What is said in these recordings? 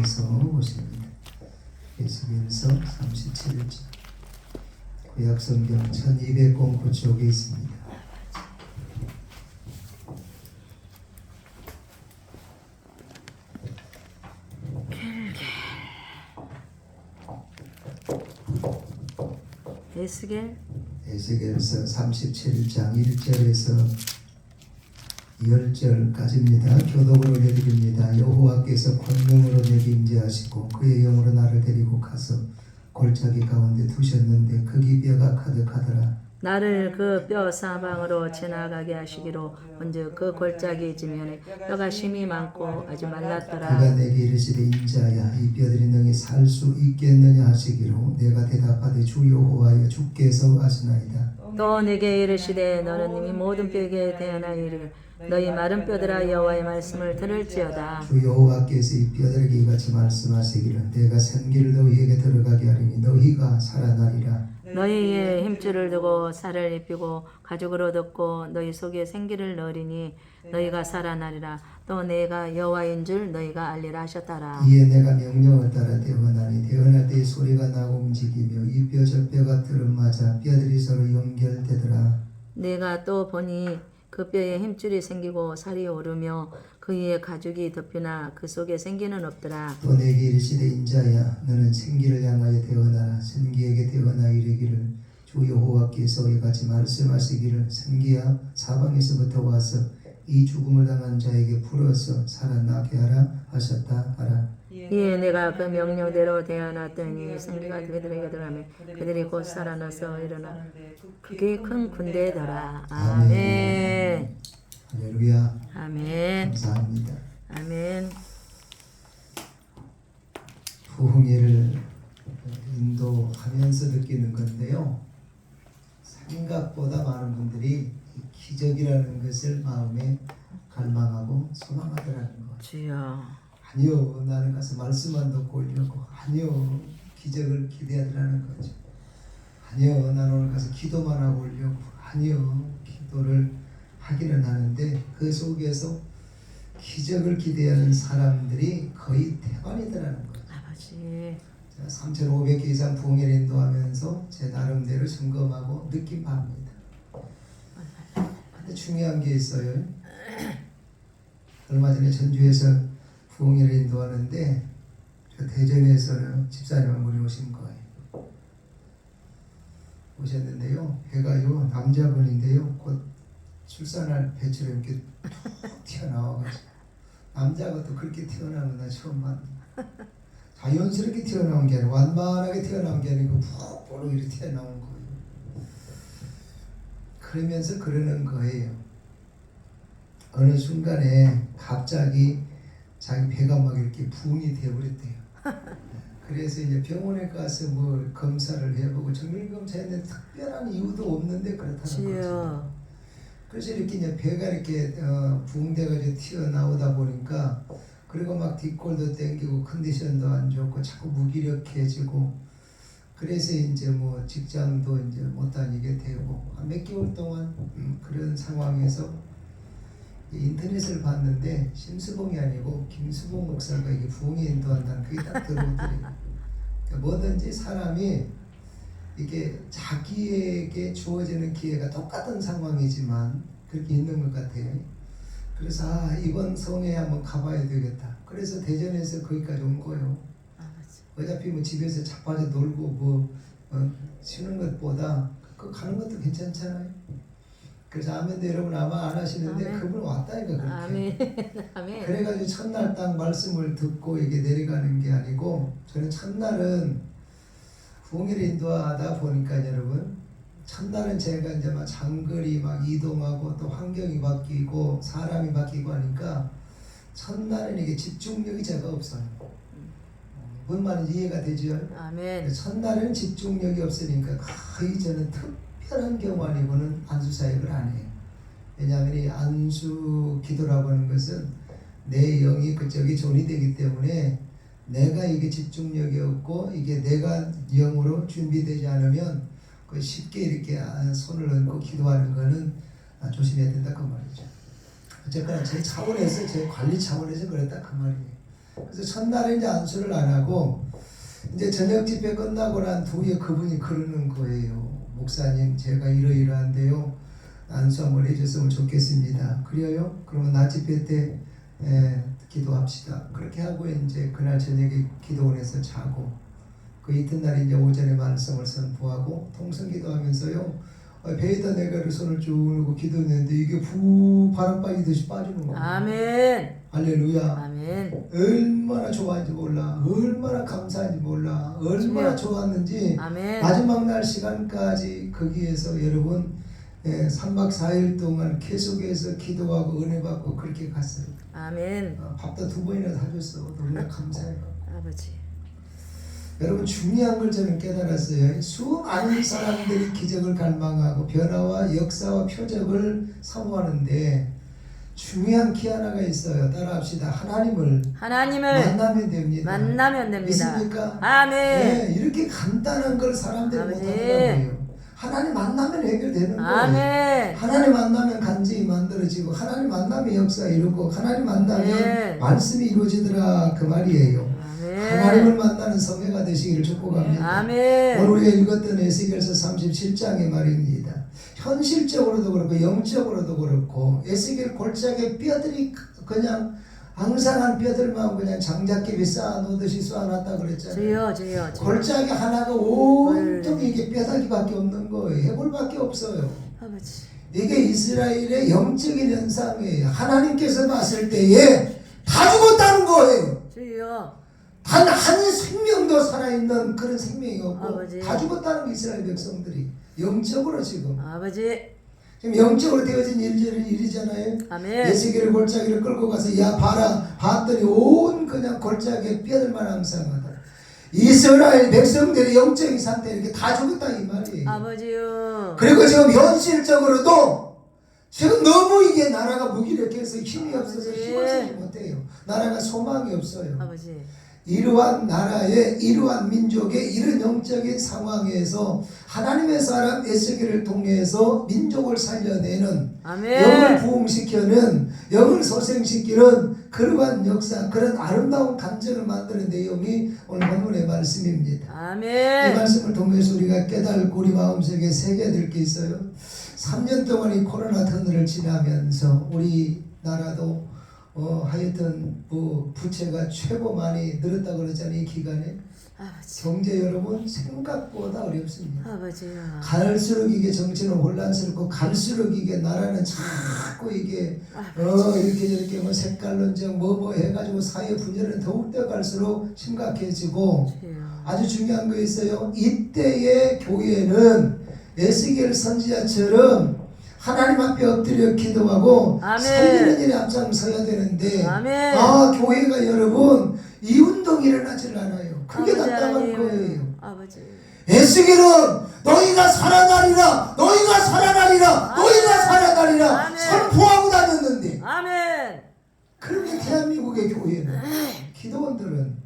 통해서 오십니다. 에스겔서 37장 구약성경 1209쪽에 있습니다. 에스겔서 37장 1절에서 10절까지입니다. 교독을 올려드립니다. 여호와께서 권능으로 내게 임재하시고 그의 영으로 나를 데리고 가서 골짜기 가운데 두셨는데 그 기뼈가 가득하더라. 나를 그 뼈 사방으로 지나가게 하시기로 먼저 그 골짜기 지면에 뼈가 심이 많고 아주 말랐더라. 그가 내게 이르시되 인자야 이 뼈들이 능히 살 수 있겠느냐 하시기로 내가 대답하되 주 여호와여 주께서 하시나이다. 또 내게 이르시되 너는 이미 모든 뼈에게 대하나이를 너희 마른 뼈들아 여호와의 말씀을 들을지어다. 주 여호와께서 이 뼈들에게 이같이 말씀하시기를 내가 생기를 너희에게 들어가게 하리니 너희가 살아나리라. 너희의 힘줄을 두고 살을 입히고 가죽으로 덮고 너희 속에 생기를 넣으리니 너희가 살아나리라. 또 내가 여호와인 줄 너희가 알리라 하셨더라. 이에 내가 명령을 따라 대언하니 대언할 때의 소리가 나고 움직이며 이 뼈 저 뼈가 들어맞아 뼈들이 서로 연결되더라. 내가 또 보니 그 뼈에 힘줄이 생기고 살이 오르며 그 위에 가죽이 덮이나 그 속에 생기는 없더라. 또 내게 이르시되 인자야 너는 생기를 향하여 대언하라. 생기에게 대언하여 이르기를 주 여호와께서 이같이 말씀하시기를 생기야 사방에서부터 와서 이 죽음을 당한 자에게 풀어서 살아나게 하라 하셨다 하라. 이에 내가 그 명령대로 대하놨더니 생기가 그들에게 들어가며 그들이 곧 살아나서 일어나 그게 큰 군대더라. 아멘. 할렐루야. 아멘. 감사합니다. 아멘. 부흥회를 인도하면서 느끼는 건데요. 생각보다 많은 분들이 기적이라는 것을 마음에 갈망하고 소망하더라는 것. 주여. 아니요, 나는 가서 말씀만 듣고 오려고. 아니요, 기적을 기대하더라는 거죠. 아니요, 나는 오늘 가서 기도만 하고 오려고. 아니요, 기도를 하기는 하는데 그 속에서 기적을 기대하는 사람들이 거의 대반이더라는 거죠. 아버지. 3,500개 이상 부흥회를 인도하면서 제 나름대로 점검하고 느낀 바입니다. 근데 중요한 게 있어요. 얼마 전에 전주에서 부흥회를 인도하는데 저 대전에서는 집사님 한 분이 오신 거예요. 오셨는데요. 걔가요 남자분인데요. 곧 출산할 배처럼 이렇게 툭 튀어나와가지고 남자가 또 그렇게 태어나는 나 처음 봤는데 자연스럽게 튀어나온 게 아니라 완만하게 튀어나온 게 아니고 푹 보러 이렇게 튀어나온 거예요. 그러면서 그러는 거예요. 어느 순간에 갑자기 자기 배가 막 이렇게 부응이 되어버렸대요. 그래서 이제 병원에 가서 뭐 검사를 해보고 정밀검사했는데 특별한 이유도 없는데 그렇다는 거죠. 그래서 이렇게 이제 배가 이렇게 부응돼가지고 튀어나오다 보니까 그리고 막 뒷골도 땡기고 컨디션도 안 좋고 자꾸 무기력해지고 그래서 이제 뭐 직장도 이제 못 다니게 되고 몇 개월 동안 그런 상황에서 인터넷을 봤는데 심수봉이 아니고 김수봉 목사가 이게 부흥에 인도한다는 그게 딱 들어오더래요. 그러니까 뭐든지 사람이 이게 자기에게 주어지는 기회가 똑같은 상황이지만 그렇게 있는 것 같아요. 그래서 이번 성회에 한번 가봐야 되겠다. 그래서 대전에서 거기까지 온 거예요. 어차피 뭐 집에서 자빠져 놀고 뭐 쉬는 것보다 그 가는 것도 괜찮잖아요. 그래서 아멘도 여러분 아마 안 하시는데 아멘. 그분 왔다니까 그렇게. 아멘. 아멘. 그래가지고 첫날 딱 말씀을 듣고 이게 내려가는 게 아니고 저는 첫날은 부흥회를 인도하다 보니까 여러분 첫날은 제가 이제 막 장거리 막 이동하고 또 환경이 바뀌고 사람이 바뀌고 하니까 첫날은 이게 집중력이 제가 없어요. 뭔 말인지 이해가 되죠? 아멘. 첫날은 집중력이 없으니까 거의 저는 특별한 경우 아니고는 안수 사역을 안 해요. 왜냐하면 이 안수 기도라고 하는 것은 내 영이 그쪽이 존이 되기 때문에 내가 이게 집중력이 없고 이게 내가 영으로 준비되지 않으면 그 쉽게 이렇게 손을 얹고 기도하는 거는 조심해야 된다 그 말이죠. 어쨌거나 제 차원에서 제 관리 차원에서 그랬다 그 말이에요. 그래서 첫날에 이제 안수를 안 하고 이제 저녁 집회 끝나고 난 뒤에 그분이 그러는 거예요. 목사님, 제가 이러이러한데요. 안수 한번 해줬으면 좋겠습니다. 그래요? 그러면 낮 집회 때 기도합시다. 그렇게 하고 이제 그날 저녁에 기도원에서 자고 그 이튿날 이제 오전에 말씀을 선포하고 통성기도하면서요. 배에다 내가 손을 쭉 넣고 기도했는데 이게 푹 바람 빠지듯이 빠지는 거예요. 아멘. 할렐루야. 아멘. 얼마나 좋아하는지 몰라. 얼마나 감사한지 몰라. 얼마나 좋았는지 아멘. 마지막 날 시간까지 거기에서 여러분 3박 4일 동안 계속해서 기도하고 은혜 받고 그렇게 갔어요. 아멘. 밥도 2번이나 사줬어. 너무나 감사해요. 아버지. 여러분 중요한 걸 저는 깨달았어요. 수많은 사람들이 기적을 갈망하고 변화와 역사와 표적을 사모하는데 중요한 키 하나가 있어요. 따라합시다. 하나님을 만나면 됩니다. 만나면 됩니다. 믿습니까? 아멘. 네, 이렇게 간단한 걸 사람들이 아멘. 못하더라고요. 하나님 만나면 해결되는 거예요. 아멘. 하나님 만나면 간증이 만들어지고 하나님 만나면 역사 이루고 하나님 만나면 네. 말씀이 이루어지더라 그 말이에요. 아멘. 하나님을 만나는 성회가 되시기를 축복합니다. 아멘. 오늘 우리가 읽었던 에스겔서 37장의 말입니다. 현실적으로도 그렇고 영적으로도 그렇고 에스겔 골짜기에 뼈들이 그냥 앙상한 뼈들만 그냥 장작개비 쌓아놓듯이 쌓아놨다 그랬잖아요. 주여. 골짜기 하나가 온통이 이게 뼈다귀밖에 없는 거예요. 해골밖에 없어요. 아버지. 이게 이스라엘의 영적인 현상이에요. 하나님께서 봤을 때에 다 죽었다는 거예요. 주여. 단 한 생명도 살아있는 그런 생명이 없고 아버지. 다 죽었다는 거 이스라엘 백성들이 영적으로 지금 아버지. 영적으로 되어진 일이잖아요. 아멘. 에스겔 골짜기를 끌고 가서 야 봐라 봤더니 온 그냥 골짜기에 뼈들만 앙상하다. 이스라엘 백성들의 영적인 상태 이렇게 다 죽었다 이 말이에요. 아버지요. 그리고 지금 현실적으로도 지금 너무 이게 나라가 무기력해서 힘이 없어서 아버지. 힘을 쓰지 못해요. 나라가 소망이 없어요. 아버지. 이러한 나라의 이러한 민족의 이런 영적인 상황에서 하나님의 사람 에스겔을 통해서 민족을 살려내는 아멘. 영을 부흥시키는 영을 소생시키는 그러한 역사 그런 아름다운 간증을 만드는 내용이 오늘 본문의 말씀입니다. 이 아멘. 말씀을 통해서 우리가 깨달고 우리 마음속에 새겨야 될 게 있어요. 3년 동안 이 코로나 터널을 지나면서 우리나라도 하여튼 부채가 최고 많이 늘었다 그러잖아요. 이 기간에 아버지. 경제 여러분 생각보다 어렵습니다. 아버지요. 갈수록 이게 정치는 혼란스럽고 갈수록 이게 나라는 자꾸 이게 이렇게 저렇게 뭐 색깔론정 뭐 해가지고 사회 분열은 더욱더 갈수록 심각해지고 주여. 아주 중요한 거 있어요. 이때의 교회는 에스겔 선지자처럼 하나님 앞에 엎드려 기도하고 아멘. 살리는 일에 앞장서야 되는데 아멘. 교회가 여러분 이 운동이 일어나질 않아요. 그게 아버지 답답한 하나님. 거예요. 아버지. 에스겔은 너희가 살아나리라 너희가 살아나리라 아멘. 너희가 살아나리라 아멘. 선포하고 다녔는데 아멘. 그런데 대한민국의 교회는 기도원들은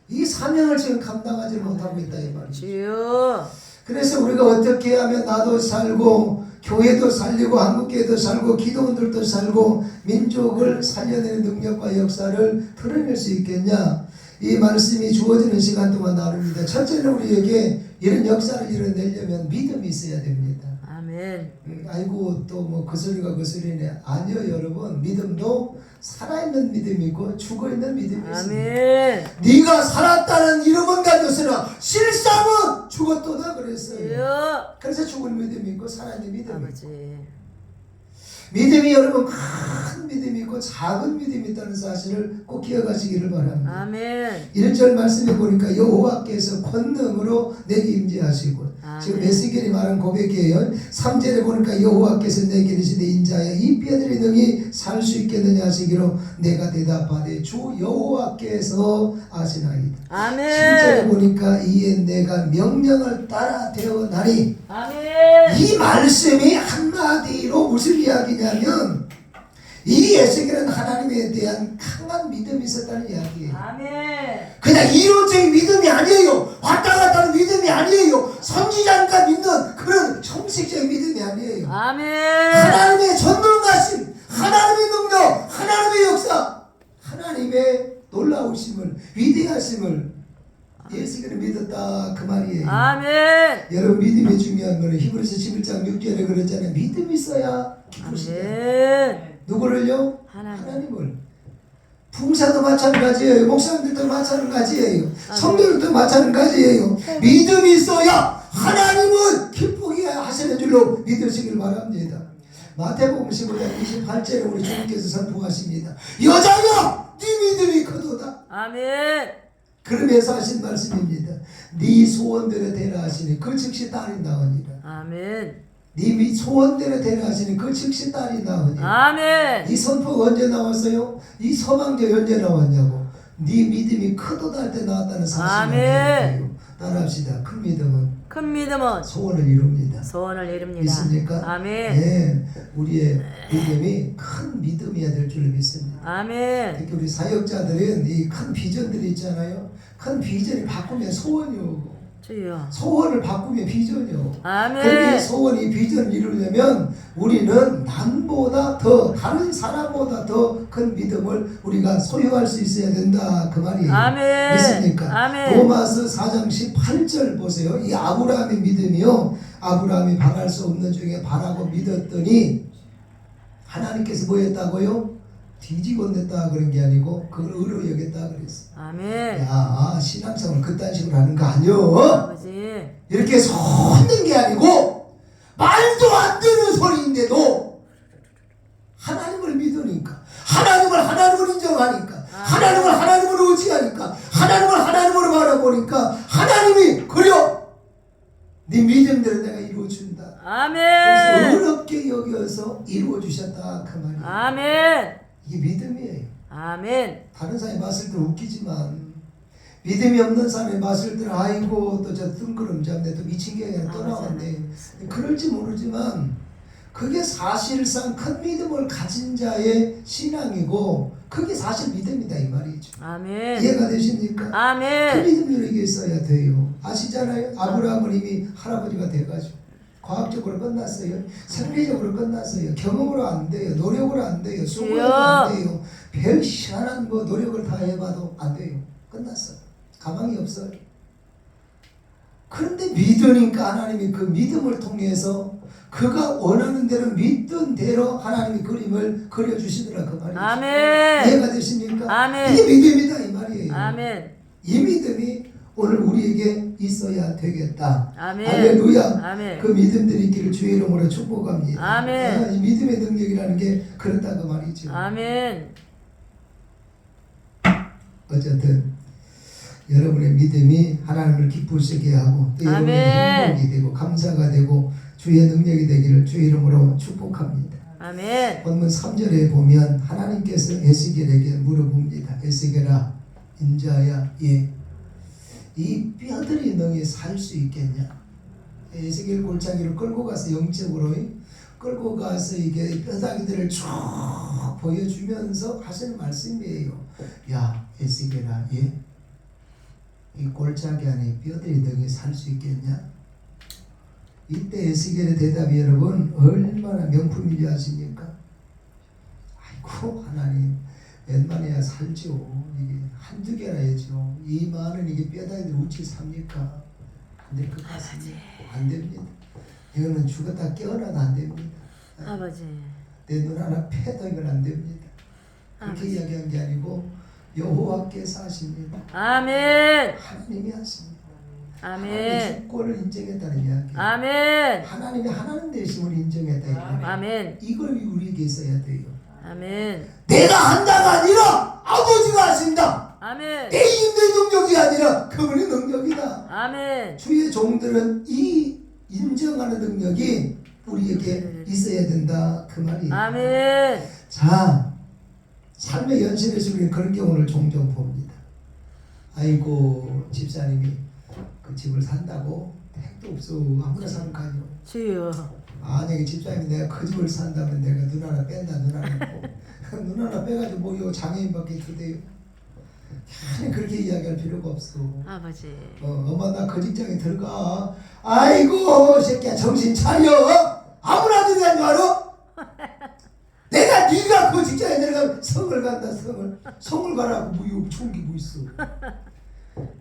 이 사명을 지금 감당하지 못하고 있다 이 말이죠. 주여. 그래서 우리가 어떻게 하면 나도 살고 교회도 살리고 한국교회도 살고 기도원들도 살고 민족을 살려내는 능력과 역사를 드러낼 수 있겠냐. 이 말씀이 주어지는 시간 동안 나눕니다. 첫째는 우리에게 이런 역사를 이뤄내려면 믿음이 있어야 됩니다. 아멘. 아이고 또 뭐 그 소리가 그 소리네. 아니요 여러분, 믿음도 살아있는 믿음이 있고 죽어있는 믿음이 있습니다. 아멘. 네가 살았다는 이름은 가졌으나 실상은 죽었도다 그랬어요. 주여. 그래서 죽은 믿음이 있고 살아있는 믿음이 있고, 아버지. 믿음이 여러분 큰 믿음이 있고 작은 믿음이 있다는 사실을 꼭 기억하시기를 바랍니다. 아멘. 1절 말씀에 보니까 여호와께서 권능으로 내게 임재하시고, 아멘. 지금 에스겔이 말한 고백이에요. 3절에 보니까 여호와께서 내게 이르시되 인자야 이 뼈들이 능히 살 수 있겠느냐 하시기로 내가 대답하되 주 여호와께서 아시나이다. 7절에 아멘. 보니까 이에 내가 명령을 따라 되어나니, 아멘. 이 말씀이 한마디로 무슨 이야기냐면 이 에스겔은 하나님에 대한 강한 믿음이 있었다는 이야기예요. 아멘. 그냥 이론적인 믿음이 아니에요. 왔다 갔다 하는 믿음이 아니에요. 선지자니까 믿는 그런 형식적인 믿음이 아니에요. 아멘. 하나님의 전능하심, 하나님의 능력, 하나님의 역사, 하나님의 놀라우심을 위대하심을 예수께는 믿었다 그 말이에요. 아멘. 여러분 믿음이 중요한 거는 히브리서 11장 6절에 그랬잖아요. 믿음이 있어야 기쁘시다. 아멘. 누구를요? 하나님. 하나님을. 부사도 마찬가지예요. 목사님들도 마찬가지예요. 성도들도 마찬가지예요. 믿음이 있어야 하나님은 기쁘게 하시는 줄로 믿으시길 바랍니다. 마태복음 15장 28절에 우리 주님께서 선포하십니다. 여자야 네 믿음이 크도다. 아멘. 그러면서 하신 말씀입니다. 네 소원대로 되라 하시니 그 즉시 딸이 나으니라. 아멘. 네 소원대로 되라 하시니 그 즉시 딸이 나으니라. 아멘. 이 선포가 언제 나왔어요? 이 서방제 언제 나왔냐고. 네 믿음이 크도다 할 때 나왔다는 사실을 알아요. 따라합시다. 큰 믿음은 소원을 이룹니다. 소원을 이룹니다. 믿습니까? 아멘. 네, 우리의 믿음이 큰 믿음이어야 될 줄 믿습니다. 아멘. 특히 우리 사역자들은 이 큰 비전들이 있잖아요. 큰 비전을 바꾸면 소원이 오고 주여. 소원을 바꾸면 비전이 오고 아멘. 그런데 소원이 비전을 이루려면 우리는 남보다 더 다른 사람보다 더 큰 믿음을 우리가 소유할 수 있어야 된다 그 말이에요. 아멘. 믿습니까? 아멘. 로마서 4장 18절 보세요. 이 아브라함의 믿음이요. 아브라함이 바랄 수 없는 중에 바라고 믿었더니 하나님께서 뭐 했다고요? 뒤집어 냈다 그런 게 아니고 그걸 의로 여겼다 그랬어. 아멘. 야, 신앙생활 그딴 식으로 하는 거 아니요. 아버지. 이렇게 솟는 게 아니고 말도 안 되는 소리인데도 하나님을 믿으니까 하나님을 인정하니까 하나님을 의지하니까 하나님을 바라보니까 하나님이 그려 네 믿음대로 내가 이루어준다. 아멘. 어렵게 여겨서 이루어주셨다 그 말이에요. 아멘. 이게 믿음이에요. 아멘. 다른 사람이 봤을 때 웃기지만 믿음이 없는 사람이 봤을 때 아이고 또 저 뜬구름 잡네 또 미친 게 그냥 떠나왔네. 그럴지 모르지만 그게 사실상 큰 믿음을 가진 자의 신앙이고 그게 사실 믿음이다 이 말이죠. 아멘. 이해가 되십니까? 큰 아멘. 믿음이 이게 있어야 돼요. 아시잖아요. 아브라함은 이미 할아버지가 돼가지고 과학적으로 끝났어요. 생리적으로 끝났어요. 경험으로 안 돼요. 노력으로 안 돼요. 수고해도 안 돼요. 별 희한한 거 노력을 다 해봐도 안 돼요. 끝났어요. 가망이 없어요. 그런데 믿으니까 하나님이 그 믿음을 통해서 그가 원하는 대로 믿던 대로 하나님이 그림을 그려주시더라 그 말이죠. 아멘. 이해가 되십니까? 아멘. 이게 믿음이다 이 말이에요. 아멘. 이 믿음이 오늘 우리에게 있어야 되겠다. 아멘. 할렐루야. 아멘. 그 믿음들이 있기를 주의 이름으로 축복합니다. 아멘. 이 믿음의 능력이라는 게 그렇다 그 말이죠. 아멘. 어쨌든 여러분의 믿음이 하나님을 기쁘시게 하고 또 여러분의 행복이 되고 감사가 되고 주의 능력이 되기를 주의 이름으로 축복합니다. 아멘. 본문 3절에 보면 하나님께서 에스겔에게 물어봅니다. 에스겔아 인자야 이 뼈들이 너희 살 수 있겠냐? 에스겔 골짜기를 끌고 가서 영적으로 끌고 가서 이게 뼈다귀들을 쭉 보여주면서 하시는 말씀이에요. 야 에스겔아 이 골짜기 안에 뼈들이 너희 살 수 있겠냐? 이때 에스겔의 대답이 여러분 얼마나 명품이지 아십니까? 아이고 하나님 웬만해야 살죠. 이게 한두 개나 해죠. 이 많은 이게 뼈다귀들 어찌 삽니까? 안 될 것 같습니다. 안 됩니다. 이거는 죽었다 깨어나도 안 됩니다. 아버지. 내 눈 하나 패도 이건 안 됩니다. 그렇게 아버지. 이야기한 게 아니고 여호와께서 하십니다. 아멘. 하나님이 하십니다. 하나님의 아멘. 주권을 인정했다는 이야기. 아멘. 하나님이 하나님 되심을 인정했다. 이야기. 아멘. 이걸 우리에게 있어야 돼요. 아멘. 내가 한다가 아니라 아버지가 하신다. 아멘. 내 힘의 능력이 아니라 그분의 능력이다. 아멘. 주의 종들은 이 인정하는 능력이 우리에게 있어야 된다. 그 말이에요. 아멘. 자, 삶의 현실에서 우리는 그런 경우를 종종 봅니다. 아이고 집사님이 그 집을 산다고 택도 없어 아무나 사는 거 아니오. 주여. 만약에 집사님이 내가 그 집을 산다면 내가 눈 하나 뺀다 눈 하나 빼고 눈 하나 빼가지고 뭐 장애인밖에 그대요. 아니 그렇게 이야기할 필요가 없어. 아버지. 엄마 나 그 직장에 들어가. 아이고 새끼야 정신 차려. 아무나 들어간 줄 알아? 내가 네가 그 직장에 들어가면 성을 간다. 성을 가라고 뭐 좋은 게 뭐 있어.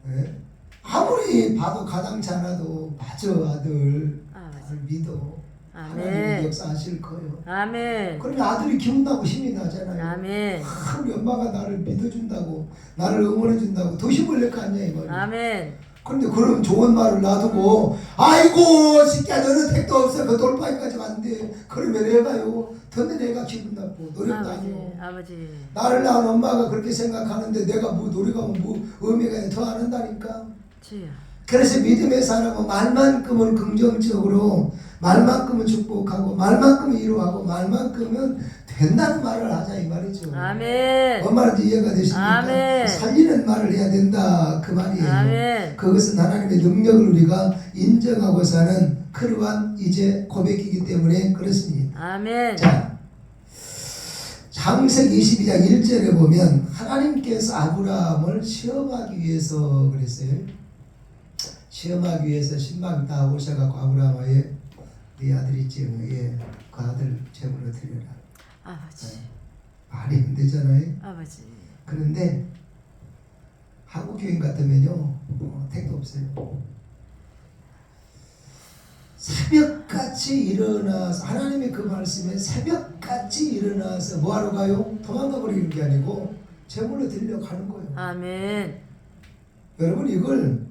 예? 아무리 봐도 가당치 않아도 맞아 아들. 나를 믿어. 하나님이 역사하실 거예요. 아멘. 그러면 아들이 기운나고 힘이 나잖아요. 아멘. 우리 엄마가 나를 믿어준다고 나를 응원해준다고 더 힘을 낼 거 아니야 이 말이야. 아멘. 그런데 그런 좋은 말을 놔두고 아이고 새끼야 너는 택도 없어 그 돌파이까지 갔는데 그러면 애가요 더는 애가 기분 나쁘고 노력도 아니고 아버지. 나를 낳은 엄마가 그렇게 생각하는데 내가 뭐 노력하면 뭐 의미가 더 안 한다니까. 주여. 그래서 믿음의 사람은 말만큼은 긍정적으로 말만큼은 축복하고 말만큼은 위로하고 말만큼은 된다는 말을 하자 이 말이죠. 아멘. 뭔 말인지 이해가 되십니까? 아멘. 살리는 말을 해야 된다 그 말이에요. 아멘. 그것은 하나님의 능력을 우리가 인정하고 사는 그러한 이제 고백이기 때문에 그렇습니다. 아멘. 자, 창세기 22장 1절에 보면 하나님께서 아브라함을 시험하기 위해서 그랬어요. 시험하기 위해서 신방 다 오셔갖고 아브라함의 네 아들 있지, 예, 그 아들 제물로 드려라. 아버지. 말이 안 되잖아요. 아버지. 그런데 한국 교인 같으면요, 택도 없어요. 새벽같이 일어나서 하나님의 그 말씀에 새벽같이 일어나서 뭐하러 가요? 도망가 버리는 게 아니고 제물로 드리려고 하는 거예요. 아멘. 여러분 이걸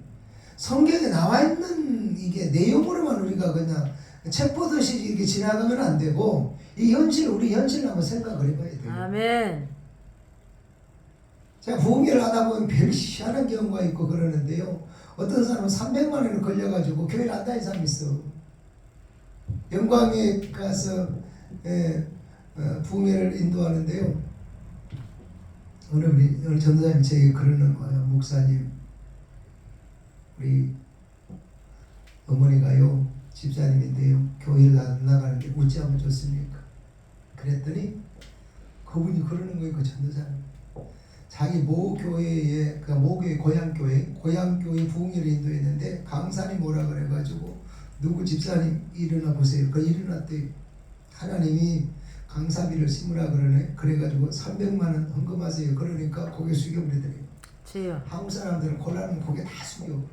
성경에 나와 있는 이게 내용으로만 우리가 그냥 책 보듯이 이렇게 지나가면 안 되고 이 현실 우리 현실을 한번 생각을 해봐야 돼요. 아멘. 제가 부흥회를 하다 보면 별 희한한 경우가 있고 그러는데요. 어떤 사람은 300만 원을 걸려가지고 교회를 안 다니는 사람이 있어. 영광에 가서 부흥회를 인도하는데요. 오늘 전도사님 제게 그러는 거예요. 목사님, 우리 어머니가요 집사님인데요 교회를 안 나가는데 어찌하면 좋습니까? 그랬더니 그분이 그러는 거예요. 그 전도사님 자기 모 교회에 그 모교회 고향교회 부흥회를 인도했는데 강사님 뭐라 그래가지고 누구 집사님 일어나 보세요. 그 일어났대. 하나님이 강사비를 심으라 그러네. 그래가지고 300만 원 헌금하세요. 그러니까 고개 숙여버리더래요. 주여. 한국 사람들은 곤란하면 고개 다 숙여.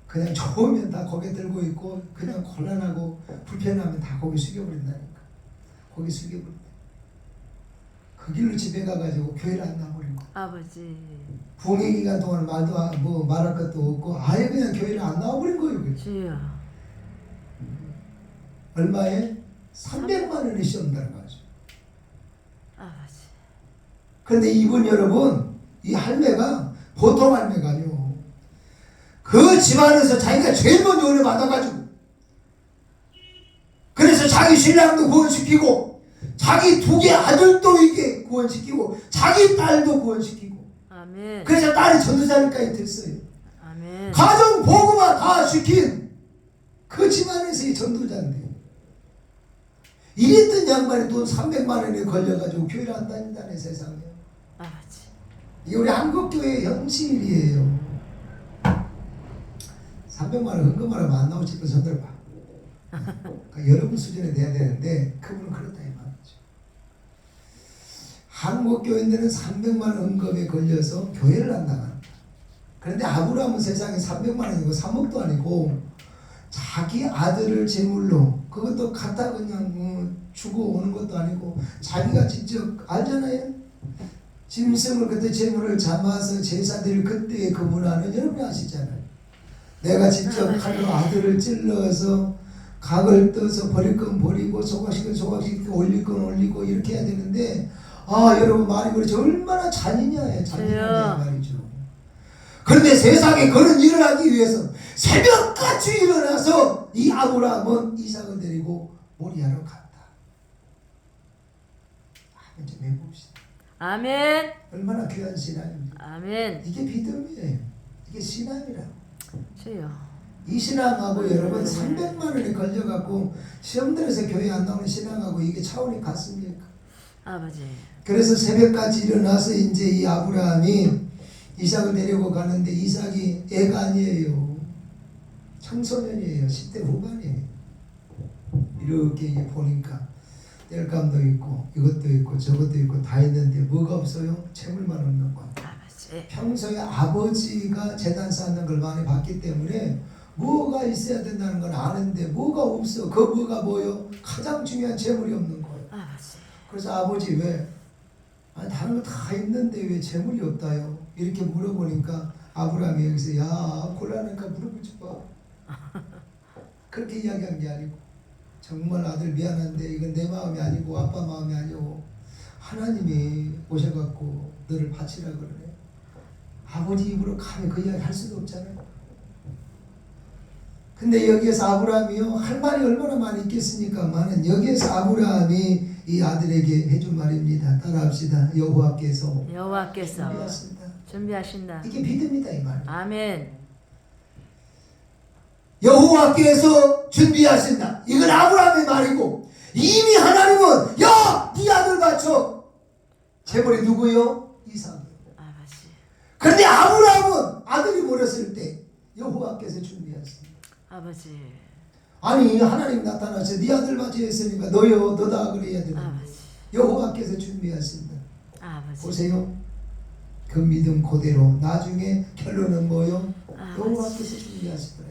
그냥 좋으면 다 고개 들고 있고 그냥 곤란하고 불편하면 다 고개 숙여버린다니까. 고개 숙여버린다. 그 길로 집에 가가지고 교회를 안 나와버린 거야. 아버지. 부흥회 기간 동안 뭐 말할 것도 없고 아예 그냥 교회를 안 나와버린 거예요. 주여. 얼마에? 300만 원이 시험 들어가죠. 아버지. 그런데 이분 여러분 이 할매가 보통 할매가 아니요. 그 집안에서 자기가 제일 먼저 은혜 받아가지고 그래서 자기 신랑도 구원시키고 자기 2개 아들도 이게 구원시키고 자기 딸도 구원시키고 아멘. 그래서 딸이 전도사님까지 됐어요. 아멘. 가정 보고만 다 시킨 그 집안에서 이 전도자인데 이랬던 양반이 돈 300만 원에 걸려가지고 교회를 안 다닌다네 세상에. 아버지. 이게 우리 한국교회의 현실이에요. 300만 원 헌금하라면 안 나오실 분 손들 봐. 그러니까 여러분 수준에 돼야 되는데 그분은 그렇다 이 말이죠. 한국교인들은 300만 원 헌금에 걸려서 교회를 안 나간다. 그런데 아브라함은 세상에 300만 원이고 3억도 아니고 자기 아들을 제물로 그것도 갖다 그냥 주고 오는 것도 아니고 자기가 직접 알잖아요. 짐승을 그때 제물을 잡아서 제사드릴 그때의 그 문화는 여러분이 아시잖아요. 내가 직접 칼로 아들을 찔러서 각을 떠서 버릴 건 버리고 조각시켜 올릴 건 올리고 이렇게 해야 되는데 여러분 말이 그렇지 얼마나 잔인해요. 잔인하냐 말이죠. 그런데 세상에 그런 일을 하기 위해서 새벽같이 일어나서 이 아브라함은 이삭을 데리고 모리아로 갔다. 한번 좀 해봅시다. 아멘. 얼마나 귀한 신앙입니까? 아멘. 이게 믿음이에요. 이게 신앙이라고. 주여. 이 신앙하고 여러분 300만 원에 걸려갖고 시험 들어서 교회 안 나오는 신앙하고 이게 차원이 같습니까? 아버지. 그래서 새벽까지 일어나서 이제 이 아브라함이 이삭을 데리고 가는데 이삭이 애가 아니에요. 청소년이에요. 10대 후반이에요. 이렇게 보니까 땔감도 있고 이것도 있고 저것도 있고 다 있는데 뭐가 없어요? 재물만 없는 거야. 아버지. 평소에 아버지가 재단 쌓는 걸 많이 봤기 때문에 뭐가 있어야 된다는 건 아는데 뭐가 없어. 그 뭐가 뭐요? 가장 중요한 재물이 없는 거예요. 아버지. 그래서 아버지 왜? 아니 다른 거 다 있는데 왜 재물이 없다요? 이렇게 물어보니까 아브라함이 여기서 야 곤란하니까 물어보지 마. 그렇게 이야기한 게 아니고 정말 아들 미안한데 이건 내 마음이 아니고 아빠 마음이 아니고 하나님이 오셔갖고 너를 바치라 그러네. 아버지 입으로 감히 그 이야기 할 수도 없잖아요. 근데 여기에서 아브라함이요 할 말이 얼마나 많이 있겠습니까만은 여기에서 아브라함이 이 아들에게 해준 말입니다. 따라합시다. 여호와께서 준비하신다. 이게 믿음이다 이 말. 아멘. 여호와께서 준비하신다. 이건 아브라함의 말이고 이미 하나님은 야, 네 아들 바쳐. 재물이 누구요? 이삭이요. 아버지. 그런데 아브라함은 아들이 멀었을 때 여호와께서 준비하신다. 아버지. 아니 하나님 나타나서 네 아들 바쳐 했으니까 너요 너다 그래야 되는 아버지. 여호와께서 준비하신다. 아버지. 보세요. 그 믿음 그대로 나중에 결론은 뭐요? 아버지. 여호와께서 준비하시더라.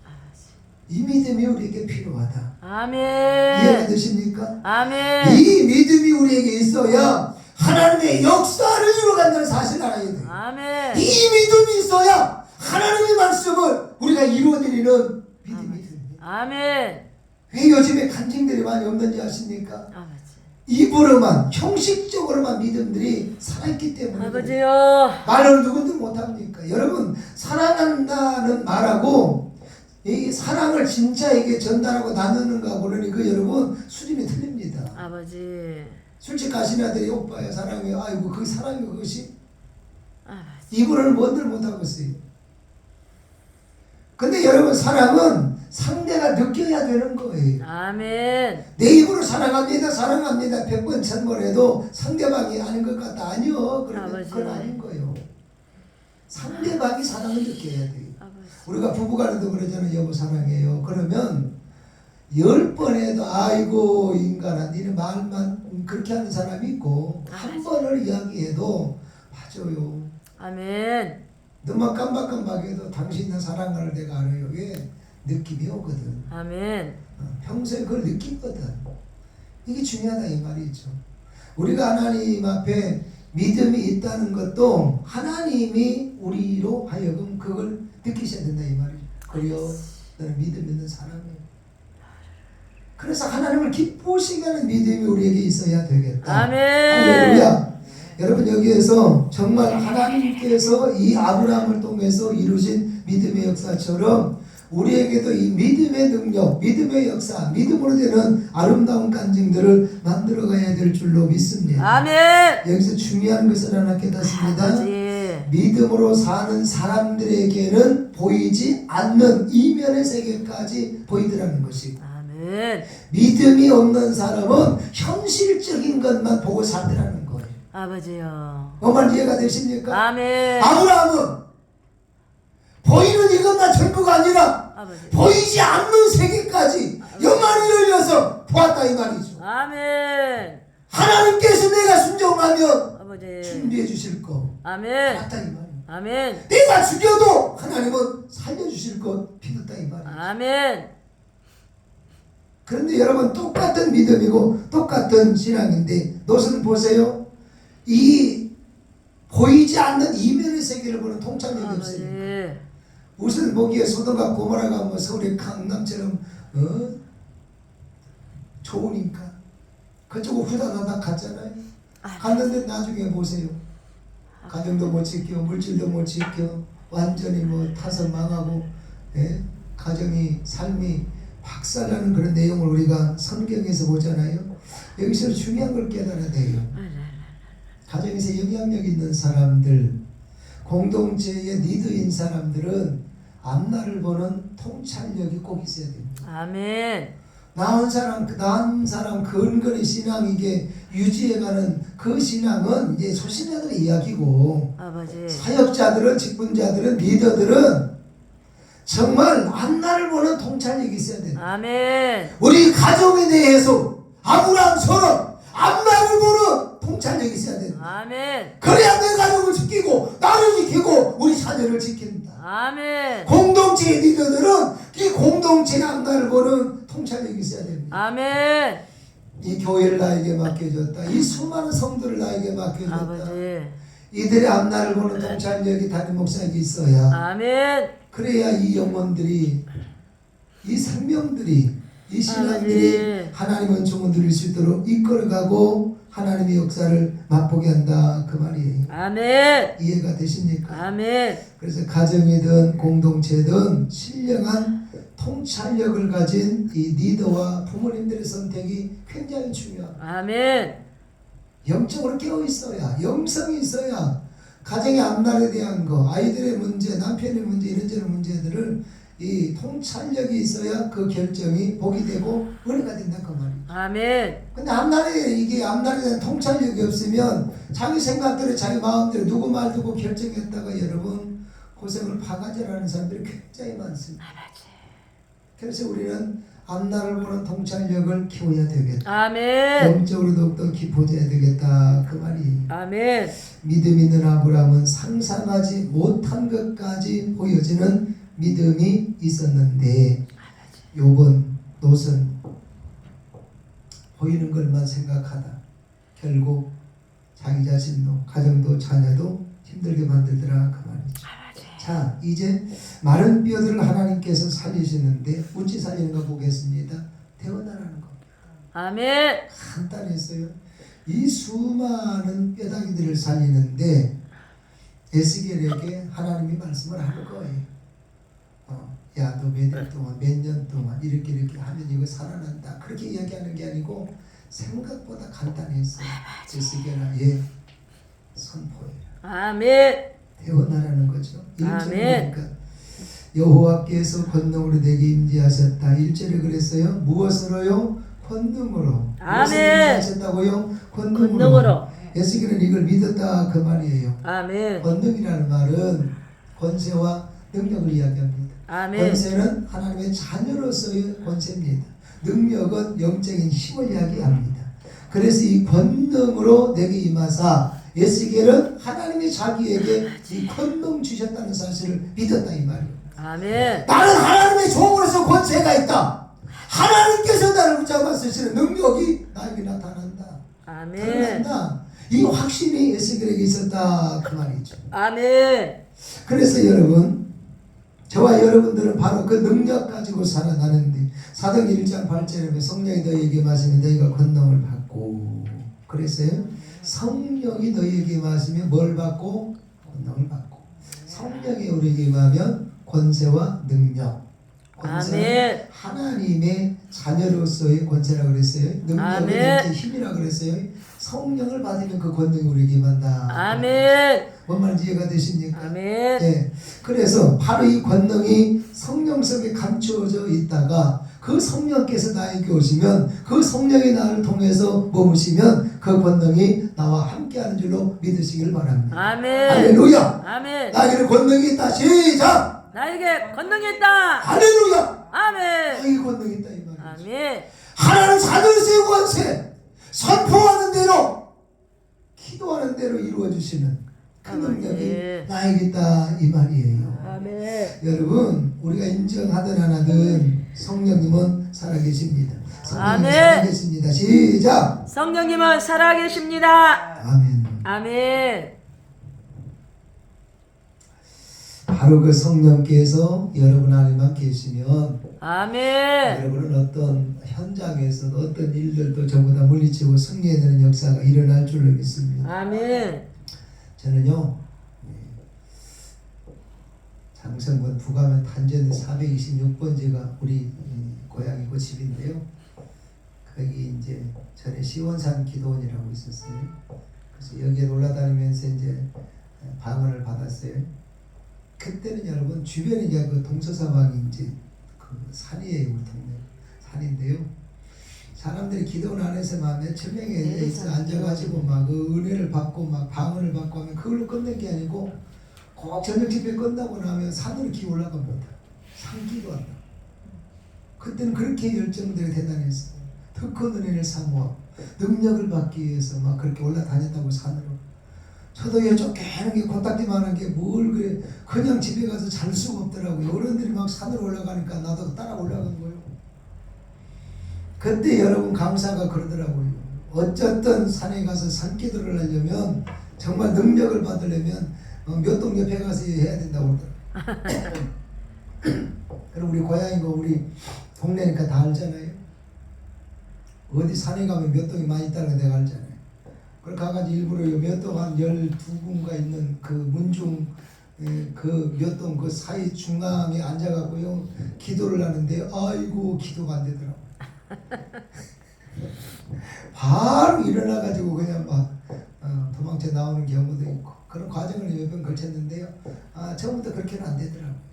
아버지. 이 믿음이 우리에게 필요하다. 아멘. 이해가 되십니까? 아멘. 이 믿음이 우리에게 있어야 하나님의 역사를 이루어간다는 사실을 알아야 돼요. 아멘. 이 믿음이 있어야 하나님의 말씀을 우리가 이루어드리는 믿음이 됩니다. 아멘. 왜 요즘에 간증들이 많이 없는지 아십니까? 아버지. 입으로만 형식적으로만 믿음들이 살아있기 때문에 아버지요. 말을 누구도 못합니까? 여러분 사랑한다는 말하고 이 사랑을 진짜에게 전달하고 나누는 거하고는 그 여러분 수준이 틀립니다. 아버지. 술집 가신 아들이 오빠야 사랑해요. 아이고 그 사랑이 그것이 아버지. 입으로는 뭔들 못하고 있어요. 근데 여러분 사랑은 상대가 느껴야 되는 거예요. 아멘. 내 입으로 사랑합니다 100번 1000번 해도 상대방이 아닌 것 같다. 아니요. 그건 아닌 거예요. 상대방이 사랑을 느껴야 돼요. 아버지. 우리가 부부간에도 그러잖아요. 여보 사랑해요. 그러면 10번 해도 아이고 인간아 니네 말만 그렇게 하는 사람이 있고 한 번을 이야기해도 맞아요. 아멘. 너만 깜박깜박해도 당신의 사랑을 내가 알아요. 왜? 느낌이 오거든. 아멘. 평소에 그걸 느끼거든. 이게 중요하다 이 말이죠. 우리가 하나님 앞에 믿음이 있다는 것도 하나님이 우리로 하여금 그걸 느끼셔야 된다 이 말이죠. 그래요. 너는 믿음 있는 사람이에요. 그래서 하나님을 기쁘시게 하는 믿음이 우리에게 있어야 되겠다. 아멘. 할렐루야. 여러분 여기에서 정말 하나님께서 이 아브라함을 통해서 이루신 믿음의 역사처럼 우리에게도 이 믿음의 능력, 믿음의 역사, 믿음으로 되는 아름다운 간증들을 만들어가야 될 줄로 믿습니다. 아멘. 여기서 중요한 것을 하나 깨닫습니다. 아버지. 믿음으로 사는 사람들에게는 보이지 않는 이면의 세계까지 보이더라는 것이고 아멘. 믿음이 없는 사람은 현실적인 것만 보고 살더라는 거예요. 아버지요. 정말 이해가 되십니까? 아멘. 아브라함은 보이는 이것만 전부가 아니라 아버지. 보이지 않는 세계까지 영안이 열려서 보았다 이 말이죠. 아멘. 하나님께서 내가 순종하면 아버지. 준비해 주실 거 아멘. 봤다 이 말이에요. 아멘. 내가 죽여도 하나님은 살려주실 것 믿었다 이 말이에요. 아멘. 그런데 여러분 똑같은 믿음이고 똑같은 신앙인데 노선 보세요. 이 보이지 않는 이면의 세계를 보는 통찰력이 없으니까 무슨 보기에 소돔과 고모라가 뭐 서울의 강남처럼 좋으니까 그쪽으로 후다다닥 갔잖아요. 갔는데 나중에 보세요. 가정도 못 지켜 물질도 못 지켜 완전히 뭐 타서 망하고 가정이 삶이 박살나는 그런 내용을 우리가 성경에서 보잖아요. 여기서 중요한 걸 깨달아야 돼요. 가정에서 영향력 있는 사람들, 공동체의 리더인 사람들은 앞날을 보는 통찰력이 꼭 있어야 됩니다. 아멘. 나은 사람 근거리 신앙 이게 유지해가는 그 신앙은 이제 소신자들의 이야기고 아버지. 사역자들은 직분자들은 리더들은 정말 앞날을 보는 통찰력이 있어야 된다. 아멘. 우리 가정에 대해서 아브라함처럼 앞날을 보는 통찰력이 있어야 된다. 아멘. 그래야 내 가족을 지키고 나를 지키고 우리 자녀를 지킨다. 아멘. 공동체의 리더들은 이 공동체의 앞날을 보는 통찰력이 있어야 됩니다. 아멘. 이 교회를 나에게 맡겨줬다. 이 수많은 성도를 나에게 맡겨줬다. 아버지. 이들의 앞날을 보는 통찰력이 담임 목사에게 있어야 아멘. 그래야 이 영혼들이 이 생명들이 이 신앙들이 아버지. 하나님의 은총을 누릴 수 있도록 이끌어가고 하나님의 역사를 맛보게 한다 그 말이에요. 아멘. 이해가 되십니까? 아멘. 그래서 가정이든 공동체든 신령한 통찰력을 가진 이 리더와 부모님들의 선택이 굉장히 중요합니다. 아멘. 영적으로 깨어 있어야, 영성이 있어야 가정의 앞날에 대한 거, 아이들의 문제, 남편의 문제, 이런저런 문제들을 이 통찰력이 있어야 그 결정이 복이 되고 은혜가 된다 그 말이에요. 아멘. 근데 앞날에 대한 통찰력이 없으면 자기 생각대로 자기 마음대로 누구 말 듣고 결정했다가 여러분 고생을 바가지라는 사람들이 굉장히 많습니다. 그래서 우리는 앞날을 보는 통찰력을 키워야 되겠다. 아멘. 영적으로 더욱더 깊어져야 되겠다 그 말이에요. 아멘. 믿음 있는 아브라함은 상상하지 못한 것까지 보여지는 믿음이 있었는데 욥은 롯은 보이는 것만 생각하다 결국 자기 자신도 가정도 자녀도 힘들게 만들더라 그 말이죠. 자 이제 마른 뼈들을 하나님께서 살리시는데 어찌 살리는가 보겠습니다. 태어나라는 겁니다. 아멘. 간단했어요. 이 수많은 뼈다귀들을 살리는데 에스겔에게 하나님이 말씀을 하는 거예요. 야, 너 몇 년 동안, 몇 년 동안 이렇게 하면 이거 살아난다. 그렇게 이야기하는 게 아니고 생각보다 간단했어요. 에스겔아, 예, 선포해라. 아멘. 태어나라는 거죠. 1절에 아멘. 보니까 여호와께서 권능으로 내게 임재하셨다. 1절에 그랬어요. 무엇으로요? 권능으로. 아멘. 무엇으로 임재하셨다고요? 권능으로. 권능으로. 에스겔은 이걸 믿었다 그 말이에요. 아멘. 권능이라는 말은 권세와 능력을 이야기합니다. 아멘. 권세는 하나님의 자녀로서의 권세입니다. 능력은 영적인 힘을 이야기합니다. 그래서 이 권능으로 내게 임하사 에스겔은 하나님이 자기에게 이 권능 주셨다는 사실을 믿었다 이 말이에요. 아멘. 나는 하나님의 종으로서 권세가 있다. 하나님께서 나를 붙잡아 쓰시는 능력이 나에게 나타난다. 아멘. 드러난다. 이 확신이 에스겔에게 있었다 그 말이죠. 아멘. 그래서 여러분 저와 여러분들은 바로 그 능력 가지고 살아가는데 사도행 1장 8절에 성령이 너희에게 마시면 너희가 권능을 받고 그랬어요. 성령이 너희에게 임하시면 뭘 받고? 권능을 받고. 성령이 우리에게 임하면 권세와 능력. 권세는 하나님의 자녀로서의 권세라고 그랬어요. 능력은 이제 힘이라고 그랬어요. 성령을 받으면 그 권능이 우리에게 임한다. 아멘. 뭔 말인지 이해가 되십니까? 아멘. 네. 그래서 바로 이 권능이 성령 속에 감추어져 있다가 그 성령께서 나에게 오시면 그 성령이 나를 통해서 머무시면 그 권능이 나와 함께하는 줄로 믿으시길 바랍니다. 아멘. 할렐루야. 아멘. 나에게는 권능이 있다. 시작. 나에게 권능이 있다. 할렐루야. 아멘. 나에게 권능이 있다 이 말이죠. 아멘. 하나님 자녀로서의 권세 선포하는 대로 기도하는 대로 이루어 주시는 그 능력이 나에게 있다 이 말이에요. 아멘. 여러분 우리가 인정하든 안 하든 성령님은 살아계십니다. 성령님은 아멘. 살아계십니다. 시작. 성령님은 살아계십니다. 아멘. 아멘. 바로 그 성령께서 여러분 안에만 계시면 아멘. 여러분은 어떤 현장에서도 어떤 일들도 전부 다 물리치고 승리해내는 역사가 일어날 줄로 믿습니다. 아멘. 저는요 장성군 부가면 탄전 426번지가 우리 고향이고 집인데요. 거기 이제 전에 시원산 기도원이라고 있었어요. 그래서 여기에 올라다니면서 이제 방언을 받았어요. 그때는 여러분 주변에 이제 그 동서사방이 이제 그 산이에요. 우리 동네 산인데요. 사람들이 기도원 안에서 막 몇천 명이 앉아가지고 막 그 은혜를 받고 막 방언을 받고 하면 그걸로 끝낸 게 아니고 꼭 저녁 집회 끝나고 나면 산으로 기어 올라갑니다. 산기도한다. 그때는 그렇게 열정들이 대단했어요. 더 큰 은혜를 사모하고 능력을 받기 위해서 막 그렇게 올라다녔다고 산으로. 저도 이 쫓겨는 게 코딱지만한 게 뭘 그래 그냥 집에 가서 잘 수가 없더라고요. 어른들이 막 산으로 올라가니까 나도 따라 올라간 거예요. 그때 여러분 강사가 그러더라고요. 어쨌든 산에 가서 산기도를 하려면 정말 능력을 받으려면 몇 동 옆에 가서 해야 된다고 그러더라고요. 그럼 우리 고향이고 우리 동네니까 다 알잖아요. 어디 산에 가면 몇 동이 많이 있다는 거 내가 알잖아요. 그걸 가가지고 일부러 몇 동 한 12군가 있는 그 문중 그 몇 동 그 사이 중앙에 앉아갖고요 기도를 하는데 아이고 기도가 안 되더라고. 바로 일어나가지고 그냥 막 도망쳐 나오는 경우도 있고 그런 과정을 몇 번 거쳤는데요. 처음부터 그렇게는 안 되더라고요.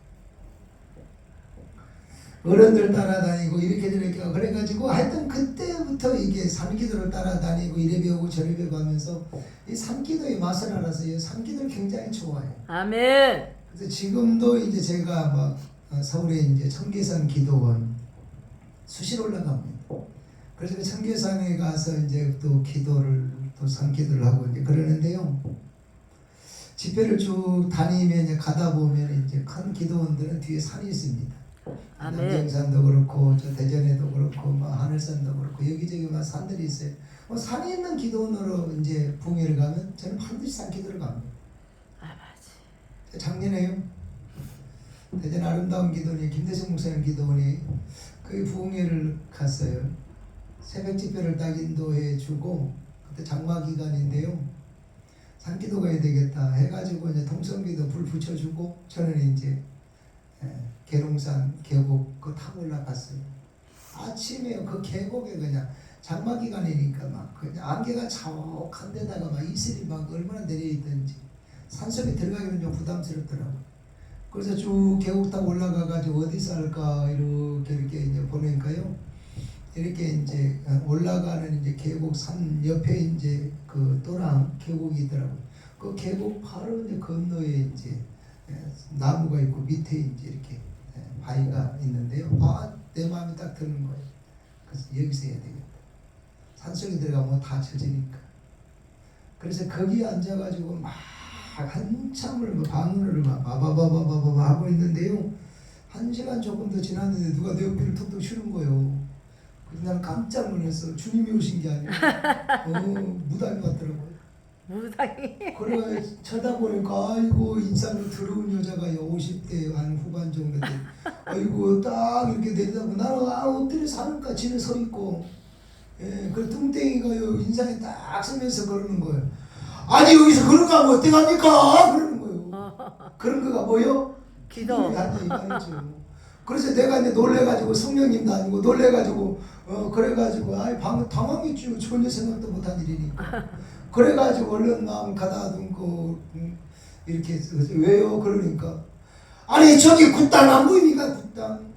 어른들 따라다니고 이렇게 저렇게 그래가지고 하여튼 그때부터 이게 산기도를 따라다니고 이래 배우고 저래 배우고 하면서 이 산기도의 맛을 알아서 산기도를 굉장히 좋아해요. 아멘. 그래서 지금도 이제 제가 막 서울에 이제 청계산 기도원 수시로 올라갑니다. 그래서 그 청계산에 가서 이제 또 기도를 또 산기도를 하고 이제 그러는데요. 집회를 쭉 다니면 이제 가다 보면 이제 큰 기도원들은 뒤에 산이 있습니다. 아멘. 남정산도 그렇고 저 대전에도 그렇고 뭐 하늘산도 그렇고 여기저기 막 산들이 있어요. 산에 있는 기도원으로 이제 붕회를 가면 저는 반드시 산기도를 갑니다. 맞아. 작년에요. 대전 아름다운 기도원이 김대성 목사님 기도원이 그 부흥회를 갔어요. 새벽 집회를 딱 인도해 주고 그때 장마 기간인데요. 산기도 가야 되겠다 해가지고 이제 통성기도 불 붙여주고 저는 이제 계룡산 계곡 그 타고 올라갔어요. 아침에 그 계곡에 그냥 장마 기간이니까 막 그냥 안개가 자욱한 데다가 막 이슬이 막 얼마나 내려있던지 산속에 들어가기는 좀 부담스럽더라고요. 그래서 쭉 계곡 타고 올라가가지고 어디서 할까 이렇게 이제 보니까요. 이렇게 이제 올라가는 이제 계곡 산 옆에 이제 그 또랑 계곡이 있더라고요. 그 계곡 바로 이제 건너에 이제 나무가 있고 밑에 이제 이렇게 바위가 있는데요. 내 마음이 딱 드는 거예요. 그래서 여기서 해야 되겠다. 산속에 들어가면 다 젖으니까. 그래서 거기 앉아가지고 막 한참을 뭐 방문을 막 바바바바바바 하고 있는데요. 1시간 조금 더 지났는데 누가 내 어깨를 툭툭 치는 거예요. 그래서 나는 깜짝 놀랐어. 주님이 오신 게 아니라 무당이 왔더라고요. 무당이. 그래 쳐다보니까 아이고 인상이 더러운 여자가 50대 한 후반 정도 돼. 아이고 딱 이렇게 내리다보면 나는 엎드려 사는가 지는 서 있고 그 뚱땡이가요 인상이 딱 쓰면서 그러는 거예요. 아니 여기서 그런 거 하면 어떡합니까? 그러는 거예요. 그런 거가 뭐요? 기도. 이 말이죠. 그래서 내가 이제 놀래가지고 성령님도 아니고 놀래가지고 그래가지고 당황했죠. 전혀 생각도 못한 일이니까. 그래가지고 얼른 마음 가다듬고 이렇게 왜요? 그러니까 아니 저기 굿당 안 보입니까? 굿당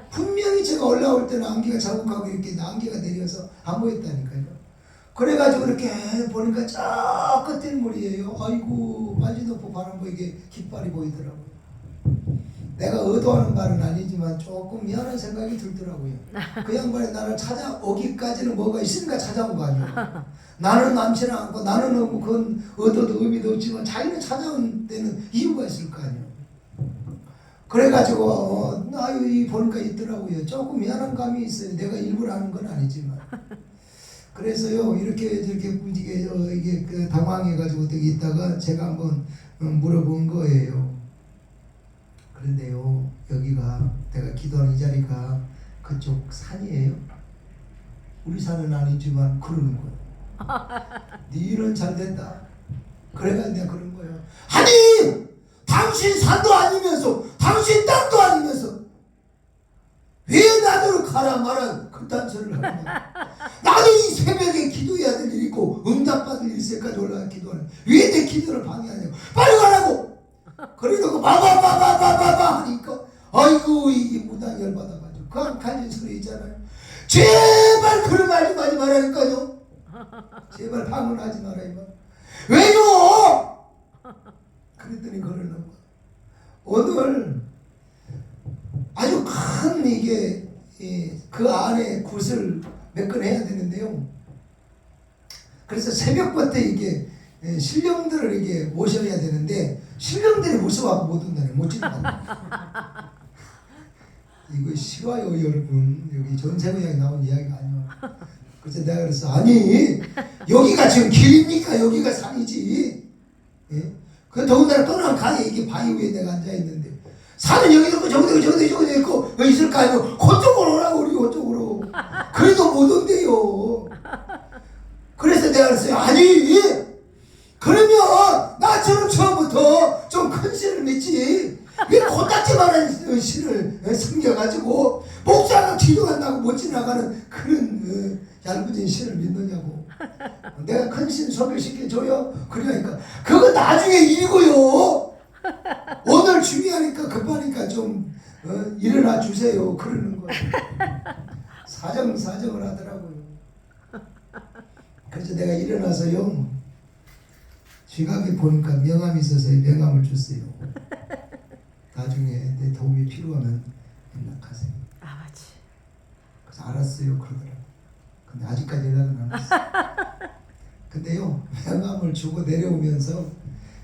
분명히 제가 올라올 때는 안개가 자국하고 이렇게 안개가 내려서 안 보였다니까요. 그래가지고 이렇게 보니까 저 끝에 물이에요. 아이고 바지 덮고 바람 보이게 깃발이 보이더라고요. 내가 의도하는 말은 아니지만 조금 미안한 생각이 들더라고요. 그 양반이 나를 찾아오기까지는 뭐가 있으니까 찾아온 거 아니에요. 나는 남지는 않고 나는 그건 의도도 의미도 없지만 자기는 찾아온 데는 이유가 있을 거 아니에요. 그래가지고 이 보니까 있더라고요. 조금 미안한 감이 있어요. 내가 일부러 하는 건 아니지만. 그래서요 이렇게 저렇게 이게 그 당황해가지고 어떻게 있다가 제가 한번 물어본 거예요. 그런데요 여기가 내가 기도하는 이 자리가 그쪽 산이에요. 우리 산은 아니지만 그러는 거예요. 네 일은 잘 된다. 그래가지고 내가 그런 거예요. 아니 당신 산도 아니면서 당신 땅도 아니면서 왜 나더러 가라 마라 그딴 소리를 하는 거야. 나도 이 새벽에 기도해야 될 일이 있고 응답받을 일세까지 올라가 기도하는 왜 내 기도를 방해하냐고. 빨리 가라고. 그래놓고 바바바바바바바 하니까 아이고 이게 무당 열받아가지고 그 한 가지 소리 있잖아요. 제발 그런 말 좀 하지 말라니까요. 제발 방문하지 마라 이 말. 왜요? 그랬더니 그러는 거야. 오늘 아주 큰 이게 그 안에 굿을 몇 건 해야 되는데요. 그래서 새벽부터 이게 신령들을 이게 모셔야 되는데 신령들이 무서워하고 못 온다네. 못 지나간다. 이거 싫어요 여러분. 여기 전세구역에 나온 이야기가 아니야. 그래서 내가 그랬어. 아니 여기가 지금 길입니까? 여기가 산이지. 예? 그 더군다나 떠난 가에 이게 바위 위에 내가 앉아있는데 산은 여기도 있고 저기도 있고 여기 있을까 하고 그쪽으로 오라고 우리 그쪽으로. 그래도 못 온대요. 그래서 내가 그랬어요. 아니 그러면 나처럼 처음부터 좀 큰 신을 믿지 왜 코딱지만한 신을 섬겨가지고 목사가 기도한다고 못 지나가는 그런 얄궂은 신을 믿느냐고. 내가 큰 신 소개시켜줘요. 그러니까 그거 나중에 일고요. 오늘 중요하니까 급하니까 좀 일어나 주세요. 그러는 거예요. 사정을 하더라고요. 그래서 내가 일어나서요. 지갑에 보니까 명함이 있어서 명함을 줬어요. 나중에 내 도움이 필요하면 연락하세요. 아, 맞지. 그래서 알았어요. 그러더라고요. 근데 아직까지 연락은 안 했어요. 근데요. 명함을 주고 내려오면서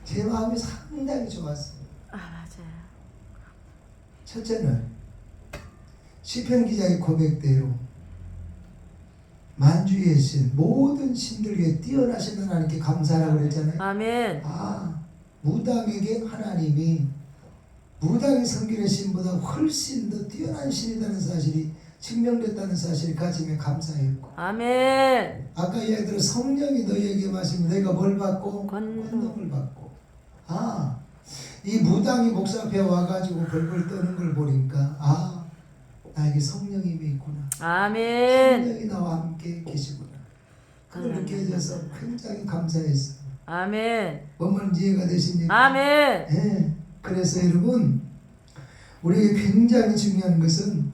제 마음이 상당히 좋았어요. 아, 맞아요. 첫째는 시편 기자의 고백대로 만주의 신, 모든 신들 위에 뛰어나신 하나님께 감사라고 그랬잖아요. 아멘. 무당에게 하나님이 무당이 섬기는 신보다 훨씬 더 뛰어난 신이라는 사실이 증명됐다는 사실을 가지면 감사했고, 아멘. 아까 이야기대로 성령이 너희에게 마시면 너희가 뭘 받고? 권능. 권능을 받고. 이 무당이 목사 앞에 와가지고 벌벌 떠는 걸 보니까 나에게 성령님이 있구나. 아멘. 성령이 나와 함께 계시구나. 그걸 느껴져서 굉장히 감사했어요. 아멘. 뭔 말인지 이해가 되십니까? 아멘. 네. 그래서 여러분, 우리에게 굉장히 중요한 것은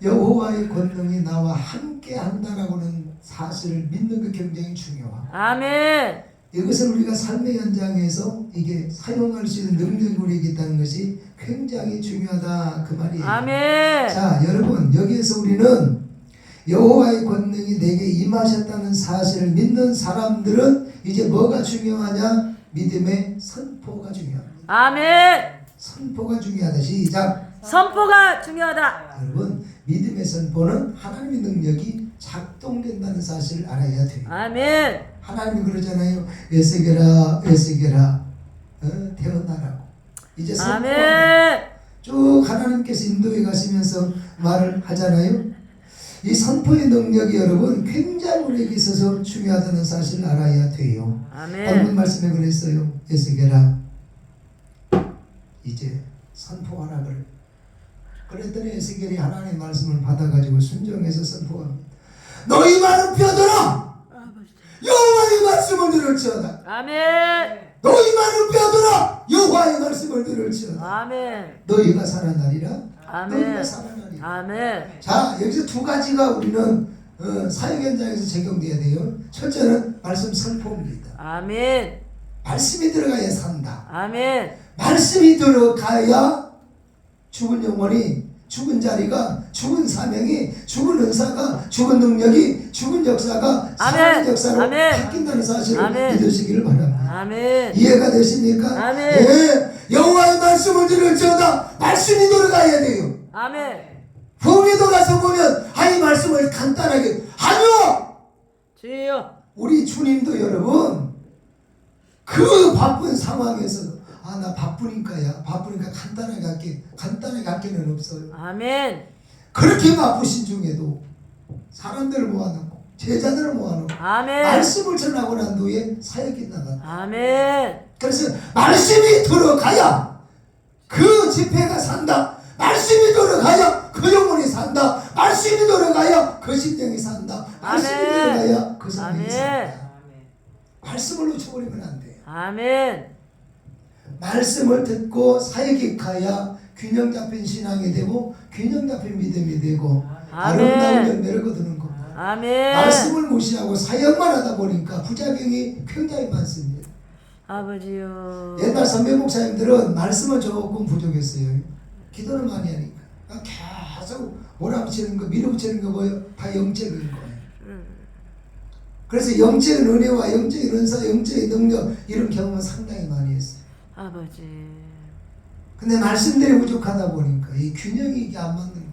여호와의 권능이 나와 함께 한다라고는 사실을 믿는 게 굉장히 중요하고, 아멘. 이것을 우리가 삶의 현장에서 이게 사용할 수 있는 능력이 우리에게 있다는 것이 굉장히 중요하다 그 말이에요. 아멘. 자, 여러분, 여기에서 우리는 여호와의 권능이 내게 임하셨다는 사실을 믿는 사람들은 이제 뭐가 중요하냐? 믿음의 선포가 중요합니다. 아멘. 선포가 중요하다. 시작. 선포가 중요하다. 여러분, 믿음의 선포는 하나님의 능력이 작동된다는 사실을 알아야 돼요. 아멘. 하나님이 그러잖아요. 에스겔아, 에스겔아, 태어나라고. 이제 선포. 아멘. 쭉 하나님께서 인도해 가시면서 말을 하잖아요. 이 선포의 능력이 여러분 굉장히 우리에게 있어서 중요하다는 사실을 알아야 돼요. 아멘. 방금 말씀에 그랬어요. 에스겔아, 이제 선포하라 그래. 그랬더니 에스겔이 하나님의 말씀을 받아가지고 순종해서 선포합니다. 너희 많은 뼈들아, 여호와의 말씀을 들을지어다. 아멘. 너희 많은 뼈들아, 여호와의 말씀을 들을지어다. 아멘. 너희가 살아나리라. 아멘. 너희가 살아나리라. 아멘. 자, 여기서 두 가지가 우리는 사역 현장에서 적용돼야 돼요. 첫째는 말씀 선포입니다. 아멘. 말씀이 들어가야 산다. 아멘. 말씀이 들어가야 죽은 영혼이, 죽은 자리가, 죽은 사명이, 죽은 은사가, 죽은 능력이, 죽은 역사가 살아있는 역사로 아멘. 바뀐다는 사실을 아멘. 믿으시기를 바랍니다. 아멘. 이해가 되십니까? 아멘. 예, 여호와의 말씀을 들을지어다. 말씀이 들어가야 돼요. 아멘. 부흥회도 가서 보면 이 말씀을 간단하게 아니요. 주여. 우리 주님도 여러분 그 바쁜 상황에서 나 바쁘니까 간단하게 할 게는 없어요. 아멘. 그렇게 바쁘신 중에도 사람들을 모아놓고 제자들을 모아놓고 아멘. 말씀을 전하고 난 뒤에 사역이 나간다. 아멘. 그래서 말씀이 들어가야 그 집회가 산다. 말씀이 들어가야 그 영혼이 산다. 말씀이 들어가야 그 심령이 산다. 말씀이 아멘. 들어가야 그 사람이 아멘. 산다. 말씀을 놓쳐버리면 안 돼요. 아멘. 말씀을 듣고 사역에 가야 균형 잡힌 신앙이 되고 균형 잡힌 믿음이 되고 아멘. 아름다운 열매를 거두는 겁니다. 아멘. 말씀을 무시하고 사역만 하다 보니까 부작용이 굉장히 많습니다. 아버지요. 옛날 선배 목사님들은 말씀은 조금 부족했어요. 기도를 많이 하니까 계속 몰아붙이는 거, 밀어붙이는 거 뭐예요? 다 영적인 거예요. 그래서 영적인 은혜와 영적인 은사, 영적인 능력 이런 경험은 상당히 많이 했어요. 아버지. 근데 말씀들이 부족하다 보니까 이 균형이 이게 안 맞는 거예요.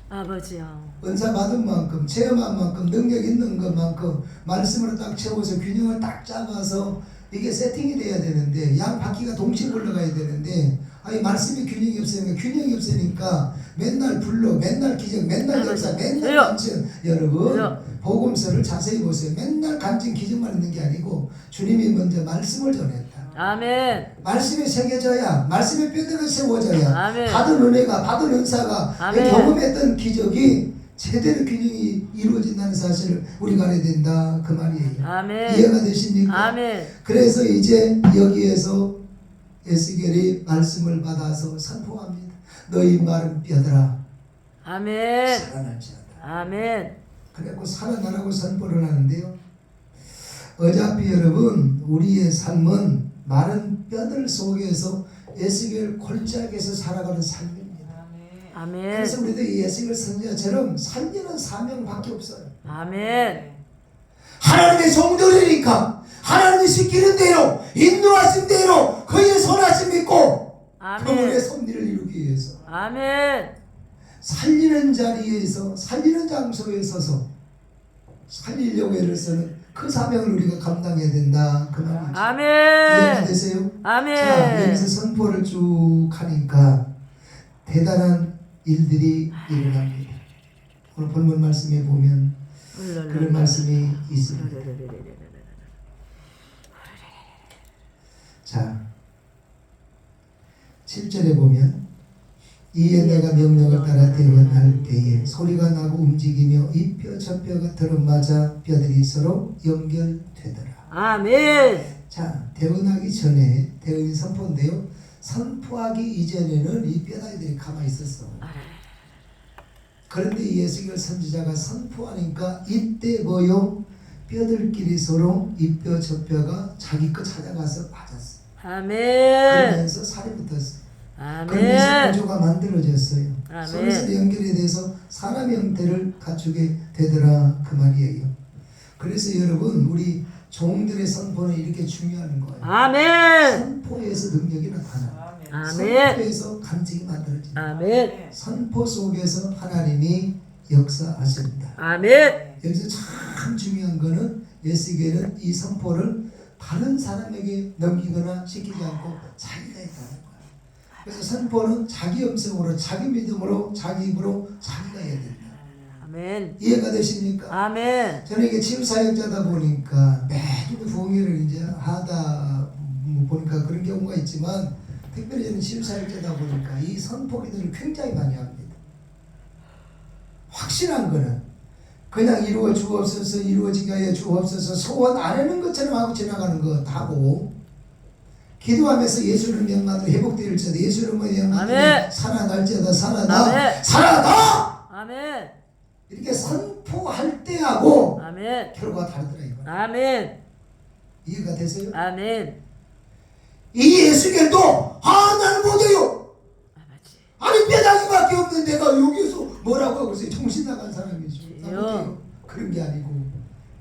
아버지요. 은사 받은 만큼, 체험한 만큼, 능력 있는 것만큼 말씀으로 딱 채워서 균형을 딱 잡아서 이게 세팅이 돼야 되는데 양 바퀴가 동시에 굴러가야 되는데 아니 말씀이 균형이 없으니까 맨날 불러, 맨날 기적, 맨날 역사, 맨날 간증. 여러분 복음서를 자세히 보세요. 맨날 간증 기적만 있는 게 아니고 주님이 먼저 말씀을 전했다. 아멘. 말씀이 새겨져야, 말씀의 뼈대가 세워져야 아멘. 받은 은혜가, 받은 은사가, 아멘. 경험했던 기적이 제대로 균형이 이루어진다는 사실을 우리가 알아야 된다 그 말이에요. 아멘. 이해가 되십니까? 아멘. 그래서 이제 여기에서 에스겔이 말씀을 받아서 선포합니다. 너희 마른 뼈들아 아멘. 살아날지어다. 아멘. 그래갖고 살아나라고 선포를 하는데요. 어차피 여러분 우리의 삶은 마른 뼈들 속에서 에스겔 골짜기에서 살아가는 삶입니다. 아멘. 그래서 우리도 이 에스겔 선지자처럼 살리는 사명밖에 없어요. 아멘. 하나님의 종들이니까 하나님이 시키는 대로 인도하신 대로 그의 선하심 믿고 그분의 아멘. 섭리를 이루기 위해서 아멘. 살리는 자리에서 살리는 장소에 서서 살리려고 애를 쓰는 그 사명을 우리가 감당해야 된다 그 말이죠. 이해가 아멘. 되세요? 아멘. 자, 여기서 선포를 쭉 하니까 대단한 일들이 일어납니다. 오늘 본문 말씀에 보면 그런 말씀이 있습니다. 자, 7절에 보면 이에 내가 명령을 따라 대언할 때에 소리가 나고 움직이며 이 뼈 저 뼈가 들어맞아 뼈들이 서로 연결되더라. 아멘. 자, 대언하기 전에 대언이 선포인데요. 선포하기 이전에는 이 뼈다귀들이 가만히 있었어. 그런데 이 에스겔 선지자가 선포하니까 이때 뭐요? 뼈들끼리 서로 이 뼈 저 뼈가 자기 거 찾아가서 맞았어. 아멘. 그러면서 살이 붙었어. 그러면서 아멘. 구조가 만들어졌어요. 아멘. 서로 연결이 돼서 사람의 형태를 갖추게 되더라 그 말이에요. 그래서 여러분 우리 종들의 선포는 이렇게 중요한 거예요. 아멘. 선포에서 능력이 나타나. 아멘. 선포에서 간증이 만들어진다. 아멘. 선포 속에서 하나님이 역사하십니다. 아멘. 여기서 참 중요한 거는 에스겔은 이 선포를 다른 사람에게 넘기거나 시키지 않고 자기가 했다는 거예요. 그래서 선포는 자기 음성으로, 자기 믿음으로, 자기 입으로 자기가 해야 된다. 아멘. 이해가 되십니까? 아멘. 저는 이게 치유사역자다 보니까 매주 부흥회를 이제 하다 보니까 그런 경우가 있지만 특별히 저는 치유사역자다 보니까 이 선포 기도를 굉장히 많이 합니다. 확실한 거는 그냥 이루어 주옵소서, 이루어지게 하여 주옵소서, 소원 안 하는 것처럼 하고 지나가는 거 다고, 기도하면서 예수를 명하노 회복되일지어다, 예수를 명하노 살아날지어다, 살아나 아멘. 이렇게 선포할 때하고 아멘. 결과가 다르더라 이거. 아멘. 이해가 되세요? 아멘. 이 에스겔도 나는 못해요. 아니 뼈다귀밖에 없는 내가 여기서 뭐라고 하고 있어요. 정신 나간 사람이죠. 나 못해요. 그런 게 아니고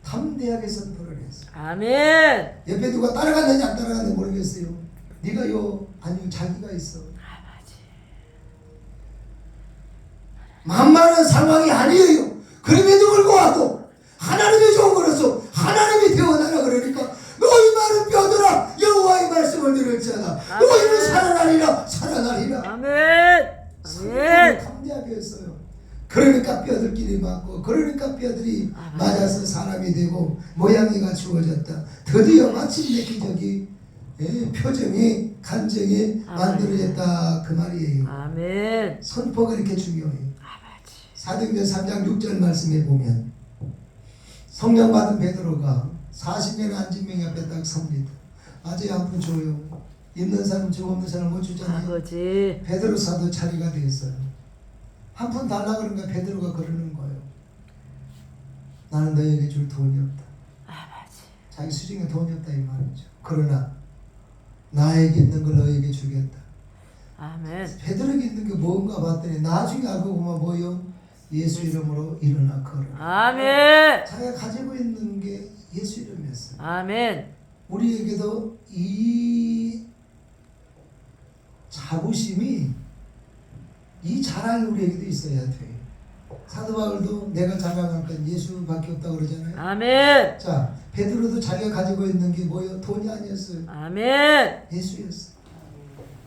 담대하게 선포를 했어. 아멘. 옆에 누가 따라갔는지 안 따라갔는지 모르겠어요. 네가요? 아니요, 자기가 있어. 만만한 상황이 아니에요. 그럼에도 불구하고 하나님의 종으로서 하나님이 태어나라 그러니까 너희 많은 뼈들아 여호와의 말씀을 들을지어다. 너희는 살아나리라, 살아나리라. 아멘. 아멘. 담대하게 했어요. 그러니까 뼈들끼리 맞고, 그러니까 뼈들이 맞아서 사람이 되고 모양이 갖추어졌다. 드디어 마침내 기적이, 표정이, 간증이 만들어졌다 그 말이에요. 아멘. 선포가 이렇게 중요해요. 사도행전 3장 6절 말씀에 보면 성령 받은 베드로가 40년 안진명이 앞에 딱 섭니다. 아재 한 푼 줘요. 있는 사람 주고 없는 사람 못 주잖아요. 아버지. 베드로 사도 자리가 되었어요. 한 푼 달라 그러니까 베드로가 그러는 거예요. 나는 너에게 줄 돈이 없다. 아버지. 자기 수중에 돈이 없다 이 말이죠. 그러나 나에게 있는 걸 너에게 주겠다. 아멘. 베드로에게 있는 게 뭔가 봤더니 나중에 알고 보면 뭐요? 예수 이름으로 일어나 걸어. 아멘. 자기가 가지고 있는 게 예수 이름이었어요. 아멘. 우리에게도 이 자부심이, 이 자랑이 우리에게도 있어야 돼요. 사도 바울도 내가 자랑할 건 예수밖에 없다고 그러잖아요. 아멘. 자, 베드로도 자기가 가지고 있는 게 뭐예요? 돈이 아니었어요. 아멘. 예수였어요.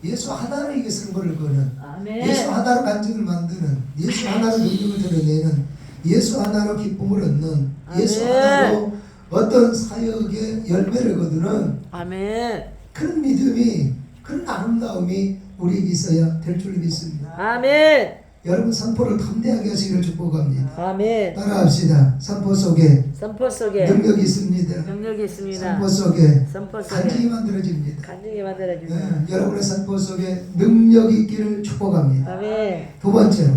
예수 하나로 이게 승부를 거는, 아멘. 예수 하나로 간증을 만드는, 예수 하나로 능력을 드러내는, 예수 하나로 기쁨을 얻는, 예수 아멘. 하나로 어떤 사역의 열매를 거두는 아멘. 그런 믿음이, 그런 아름다움이 우리에게 있어야 될 줄 믿습니다. 아멘. 여러분 선포를 담대하게 하시기를 축복합니다. 아멘. 따라합시다. 선포 속에 선포 속에 능력이 있습니다. 능력이 있습니다. 선포 속에 선포 간증이 속에 만들어집니다. 간증이 만들어집니다. 여러분의 선포 속에 능력이 있기를 축복합니다. 아멘. 두 번째로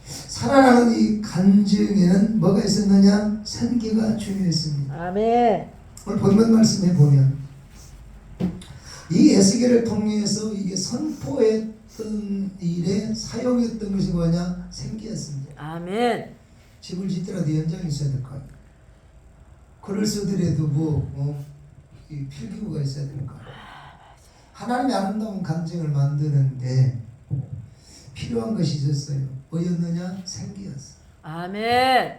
살아나는 이 간증에는 뭐가 있었느냐? 생기가 중요했습니다. 아멘. 오늘 본문 말씀에 보면 이 에스겔을 통해서 이게 선포했던 일에 사용했던 것이 뭐냐? 생기였습니다. 아멘. 집을 짓더라도 연장이 있어야 될 거 아니에요. 글을 쓰더라도 이 필기구가 있어야 될 거 아니에요. 하나님의 아름다운 간증을 만드는데 필요한 것이 있었어요. 뭐였느냐? 생기였어요. 아멘.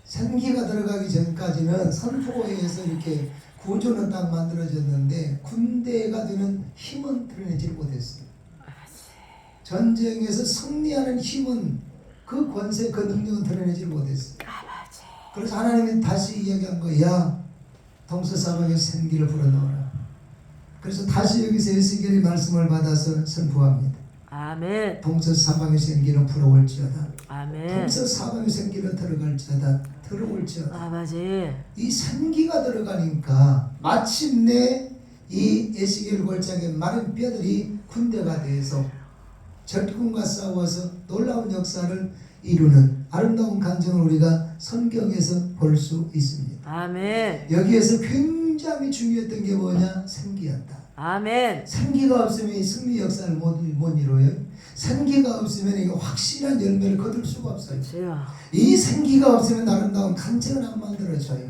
생기가 들어가기 전까지는 선포에서 이렇게 구조는 딱 만들어졌는데 군대가 되는 힘은 드러내지 못했어요. 전쟁에서 승리하는 힘은, 그 권세, 그 능력은 드러내지 못했어요. 그래서 하나님이 다시 이야기한 거야. 동서사방에 생기를 불어넣어라. 그래서 다시 여기서 에스겔의 말씀을 받아서 선포합니다. 아멘. 동서사방의 생기는 불어올지어다. 아멘. 동서사방의 생기는 들어갈지어다. 들어올지어다. 아버지. 이 생기가 들어가니까 마침내 이 에스겔 골짜기의 마른 뼈들이 군대가 돼서 적군과 싸워서 놀라운 역사를 이루는 아름다운 간증을 우리가 성경에서 볼 수 있습니다. 아멘. 여기에서 굉장히 중요했던 게 뭐냐? 생기였다. 아멘. 생기가 없으면 이 승리 역사를 못 이루어요. 생기가 없으면 이거 확실한 열매를 거둘 수가 없어요. 주여. 이 생기가 없으면 아름다운 간증은 안 만들어져요.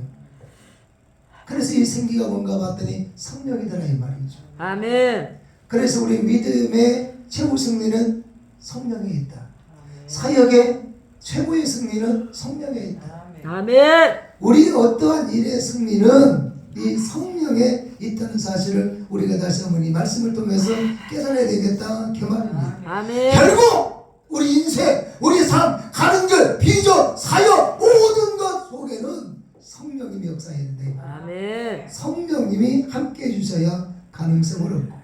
그래서 이 생기가 뭔가 봤더니 성령이더라 이 말이죠. 아멘. 그래서 우리 믿음의 최후 승리는 성령에 있다. 사역의 최고의 승리는 성령에 있다. 아멘. 우리 어떠한 일의 승리는 이 성령에 있다는 사실을 우리가 다시 한번 이 말씀을 통해서 깨달아야 되겠다 그 말입니다. 아멘. 결국 우리 인생, 우리 삶, 가는 길, 비전, 사역 모든 것 속에는 성령님이 역사해야 된다. 아멘. 성령님이 함께 해주셔야 가능성을 얻고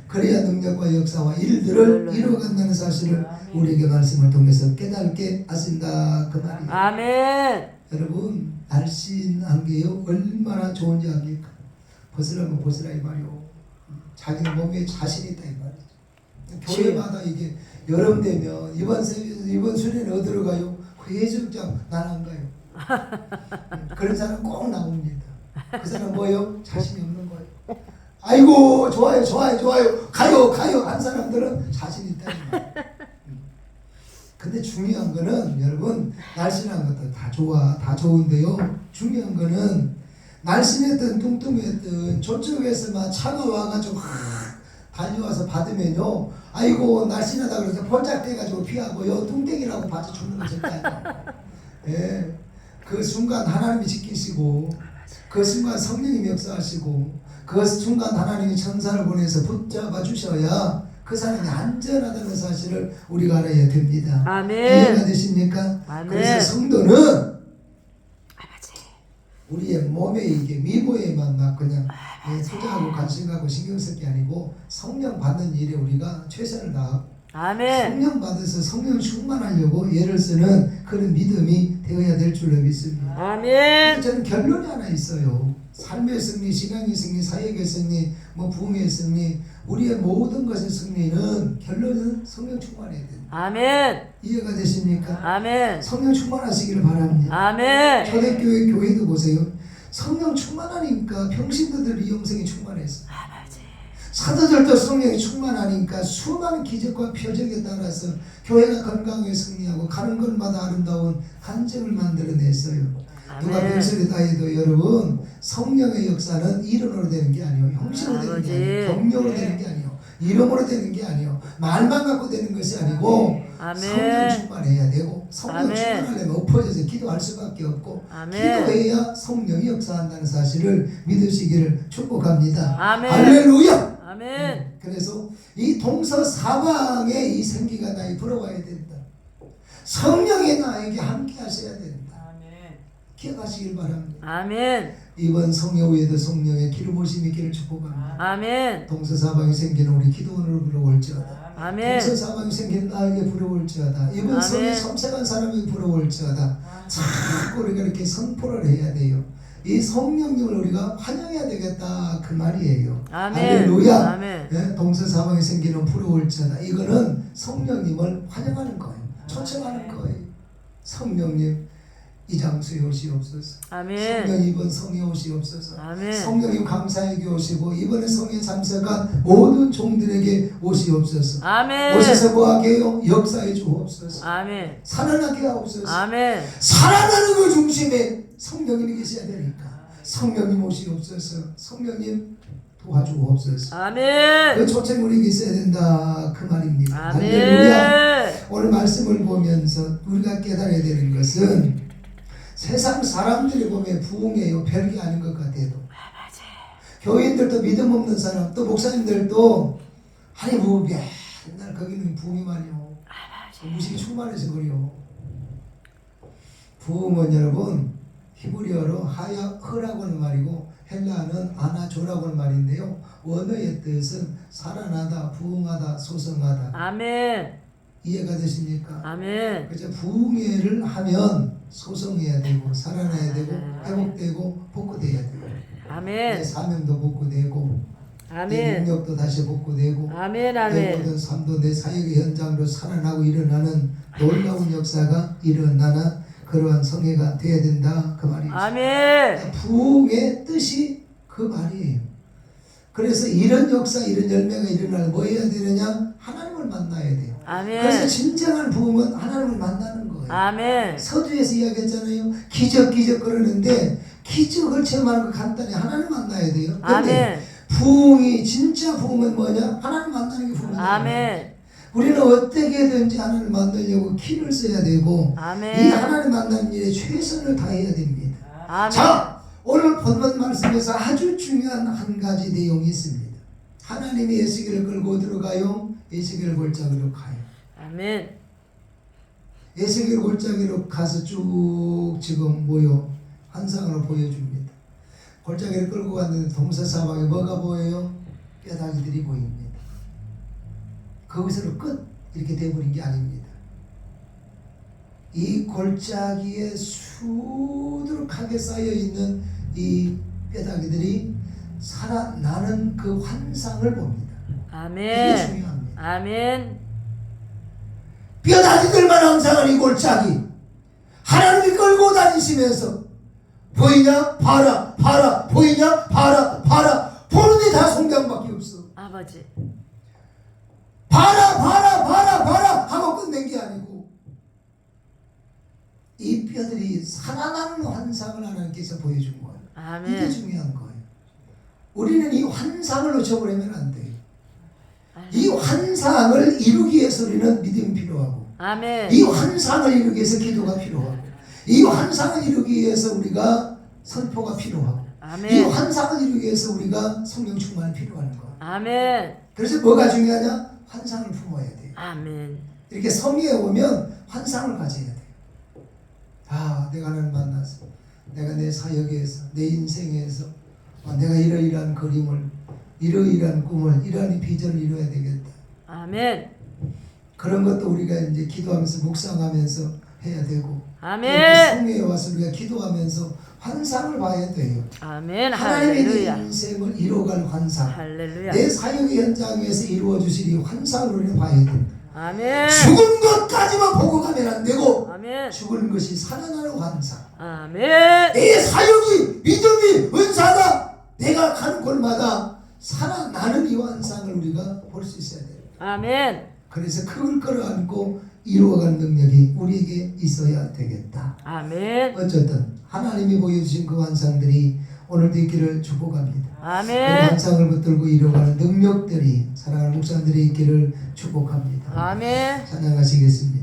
그래야 능력과 역사와 일들을 이루어간다는 사실을 우리에게 말씀을 통해서 깨닫게 하신다 그 말이에요. 아멘. 여러분 날씬한 게요 얼마나 좋은지 압니까? 벗으라면 벗으라 이 말이요. 자기 몸에 자신이 있다 이 말이죠. 교회마다 이게 여름 되면 이번 수련회 어디로 가요? 회적장 난 안 가요. 그런 사람 꼭 나옵니다. 그 사람 뭐예요? 자신이 없는 거예요. 아이고 좋아요 가요 한 사람들은 자신 있다. 근데 중요한 거는 여러분 날씬한 것도 다 좋아 다 좋은데요. 중요한 거는 날씬했든 뚱뚱했든 저쪽에서 막 차가 와가지고 달려와서 받으면요. 아이고 날씬하다 그래서 번짝대가지고 피하고요. 뚱땡이라고 봐서 죽는 거 절대 아니에요. 예, 그 순간 하나님이 지키시고 그 순간 성령님이 역사하시고 그 순간 하나님이 천사를 보내서 붙잡아 주셔야 그 사람이 안전하다는 사실을 우리가 알아야 됩니다. 아멘. 이해가 되십니까? 아멘. 그래서 성도는 아버지. 우리의 몸에 이게 미모에만 막 그냥 투자하고 관심하고 신경 쓸 게 아니고 성령 받는 일에 우리가 최선을 다하고 아멘. 성령 받아서 성령 충만하려고 예를 쓰는 그런 믿음이 되어야 될 줄로 믿습니다. 아멘. 저는 결론이 하나 있어요. 삶의 승리, 신앙의 승리, 사역의 승리, 부흥의 승리, 우리의 모든 것의 승리는 결론은 성령 충만해야 된다. 아멘. 이해가 되십니까? 아멘. 성령 충만하시기를 바랍니다. 아멘. 초대교회 교회도 보세요. 성령 충만하니까 평신도들 이 영성이 충만했어. 아버지. 사도들도 성령이 충만하니까 수많은 기적과 표적에 따라서 교회가 건강하게 승리하고 가는 곳마다 아름다운 간증을 만들어냈어요. 누가 아멘. 별소리 다 해도 여러분 성령의 역사는 이론으로 되는 게 아니에요. 형식으로 되는 게 아니에요. 경력으로 되는 게 아니에요. 이름으로 되는 게 아니에요. 말만 갖고 되는 것이 아니고 아멘. 성령 충만해야 되고 성령 아멘. 충만하려면 엎어져서 기도할 수밖에 없고 아멘. 기도해야 성령이 역사한다는 사실을 믿으시기를 축복합니다. 아멘. 할렐루야. 아멘. 그래서 이 동서사방에 이 생기가 나에게 불어와야 된다. 성령이 나에게 함께 하셔야 된다. 기억하시길 바랍니다. 아멘. 이번 성회 후에도 성령의 기름부심이 있기를 축복합니다. 아멘. 동서사방에 생기는 우리 기도원으로 불어올지어다. 아멘. 동서사방에 생기는 나에게 불어올지어다. 이번 아멘. 성회 섬세한 사람이 불어올지어다. 자꾸 우리가 이렇게 선포를 해야 돼요. 이 성령님을 우리가 환영해야 되겠다 그 말이에요. 아멘. 할렐루야. 아멘. 예, 동서사방에 생기는 불어올지어다. 이거는 성령님을 환영하는 거예요. 초청하는 거예요. 성령님 이 장소에 오시옵소서. 아멘. 성령 이번 성에 오시옵소서. 아멘. 성령님 감사에게 오시고 이번에 성에 참석한 모든 종들에게 오시옵소서. 아멘. 오셔서 뭐하게요? 역사해 주옵소서. 아멘. 살아나게 하옵소서. 아멘. 살아나는 그 중심에 성령님이 계셔야 되니까 성령님 오시옵소서. 성령님 도와주옵소서. 아멘. 그 초청 우리에게 있어야 된다 그 말입니다. 아멘. 할렐루야. 오늘 말씀을 보면서 우리가 깨달아야 되는 것은 세상 사람들이 보면 부흥해요. 별게 아닌 것 같아도. 교인들도 믿음 없는 사람, 또 목사님들도 아니 뭐 맨날 거기는 부흥이 많이요. 무식이 충만해서 그래요. 부흥은 여러분 히브리어로 하야흐라고 하는 말이고 헬라어는 아나조라고 하는 말인데요. 원어의 뜻은 살아나다, 부흥하다, 소성하다. 아멘. 이해가 되십니까? 아멘. 그래서 부흥회를 하면 소성해야 되고 살아나야 되고 회복되고 복구돼야 되고 내 아멘. 사명도 복구되고 내 아멘. 능력도 다시 복구되고 아멘. 내 아멘. 모든 삶도 내 사역의 현장으로 살아나고 일어나는 놀라운 역사가 일어나는 그러한 성회가 돼야 된다 그 말이죠. 아멘. 부흥의 뜻이 그 말이에요. 그래서 이런 역사 이런 열매가 일어나면 뭐 해야 되느냐? 하나님을 만나야 돼요. 그래서 아멘. 진정한 부흥은 하나님을 만나는 거예요. 아멘. 서두에서 이야기했잖아요. 기적 그러는데 기적을 체험하는 거 간단히 하나님 만나야 돼요. 근데 아멘. 부흥이 진짜 부흥은 뭐냐? 하나님 만나는 게 부흥이에요. 아멘. 우리는 어떻게든지 하나님을 만나려고 키를 써야 되고 이 아멘. 하나님 만나는 일에 최선을 다해야 됩니다. 아멘. 자, 오늘 본문 말씀에서 아주 중요한 한 가지 내용이 있습니다. 하나님이 에스겔을 끌고 들어가요. 에스겔 골짜기로 가요. 아멘. 에스겔 골짜기로 가서 쭉 지금 모여 환상으로 보여줍니다. 골짜기를 끌고 갔는데 동서사방에 뭐가 보여요? 뼈다귀들이 보입니다. 거기서는 끝 이렇게 돼버린 게 아닙니다. 이 골짜기에 수두룩하게 쌓여있는 이 뼈다귀들이 살아나는 그 환상을 봅니다. 이게 아멘. 중요합니다. 아멘. 뼈다귀들만 항상은 이 골짜기 하나님이 끌고 다니시면서 보이냐? 봐라 봐라 보이냐? 봐라 봐라 보는데 다 송장밖에 없어. 아버지. 봐라 봐라 봐라 봐라 하고 끝낸 게 아니고 이 뼈들이 살아나는 환상을 하나님께서 보여준 거예요. 아멘. 이게 중요한 거예요. 우리는 이 환상을 놓쳐버리면 안 돼요. 이 환상을 이루기 위해서 우리는 믿음이 필요하고 아멘. 이 환상을 이루기 위해서 기도가 필요하고 이 환상을 이루기 위해서 우리가 선포가 필요하고 이 아멘. 환상을 이루기 위해서 우리가 성령 충만이 필요한 거예요. 아멘. 그래서 뭐가 중요하냐? 환상을 품어야 돼요. 아멘. 이렇게 성회에 오면 환상을 가져야 돼요. 아, 내가 하나님 만났어. 내가 내 사역에서, 내 인생에서 내가 이러이러한 그림을, 이러이러한 꿈을, 이러한 비전을 이루어야 되겠다. 아멘. 그런 것도 우리가 이제 기도하면서 묵상하면서 해야 되고 아멘. 성회에 와서 우리가 기도하면서 환상을 봐야 돼요. 아멘. 하나님의 내 할렐루야. 인생을 이루어갈 환상, 할렐루야. 내 사역의 현장에서 이루어 주실 이 환상을 우리는 봐야 됩니다. 아멘. 죽은 것까지만 보고 가면 안 되고 아멘. 죽은 것이 살아나는 환상. 아멘. 내 사역이 믿음이 은사다. 내가 가는 곳마다 살아나는 이 환상을 우리가 볼 수 있어야 돼요. 아멘. 그래서 그걸 끌어안고 이루어가는 능력이 우리에게 있어야 되겠다. 아멘. 어쨌든 하나님이 보여주신 그 환상들이 오늘도 있기를 축복합니다. 그 아멘. 환상을 붙들고 이루어가는 능력들이 사랑하는 목사님들이 있기를 축복합니다. 아멘. 찬양하시겠습니다.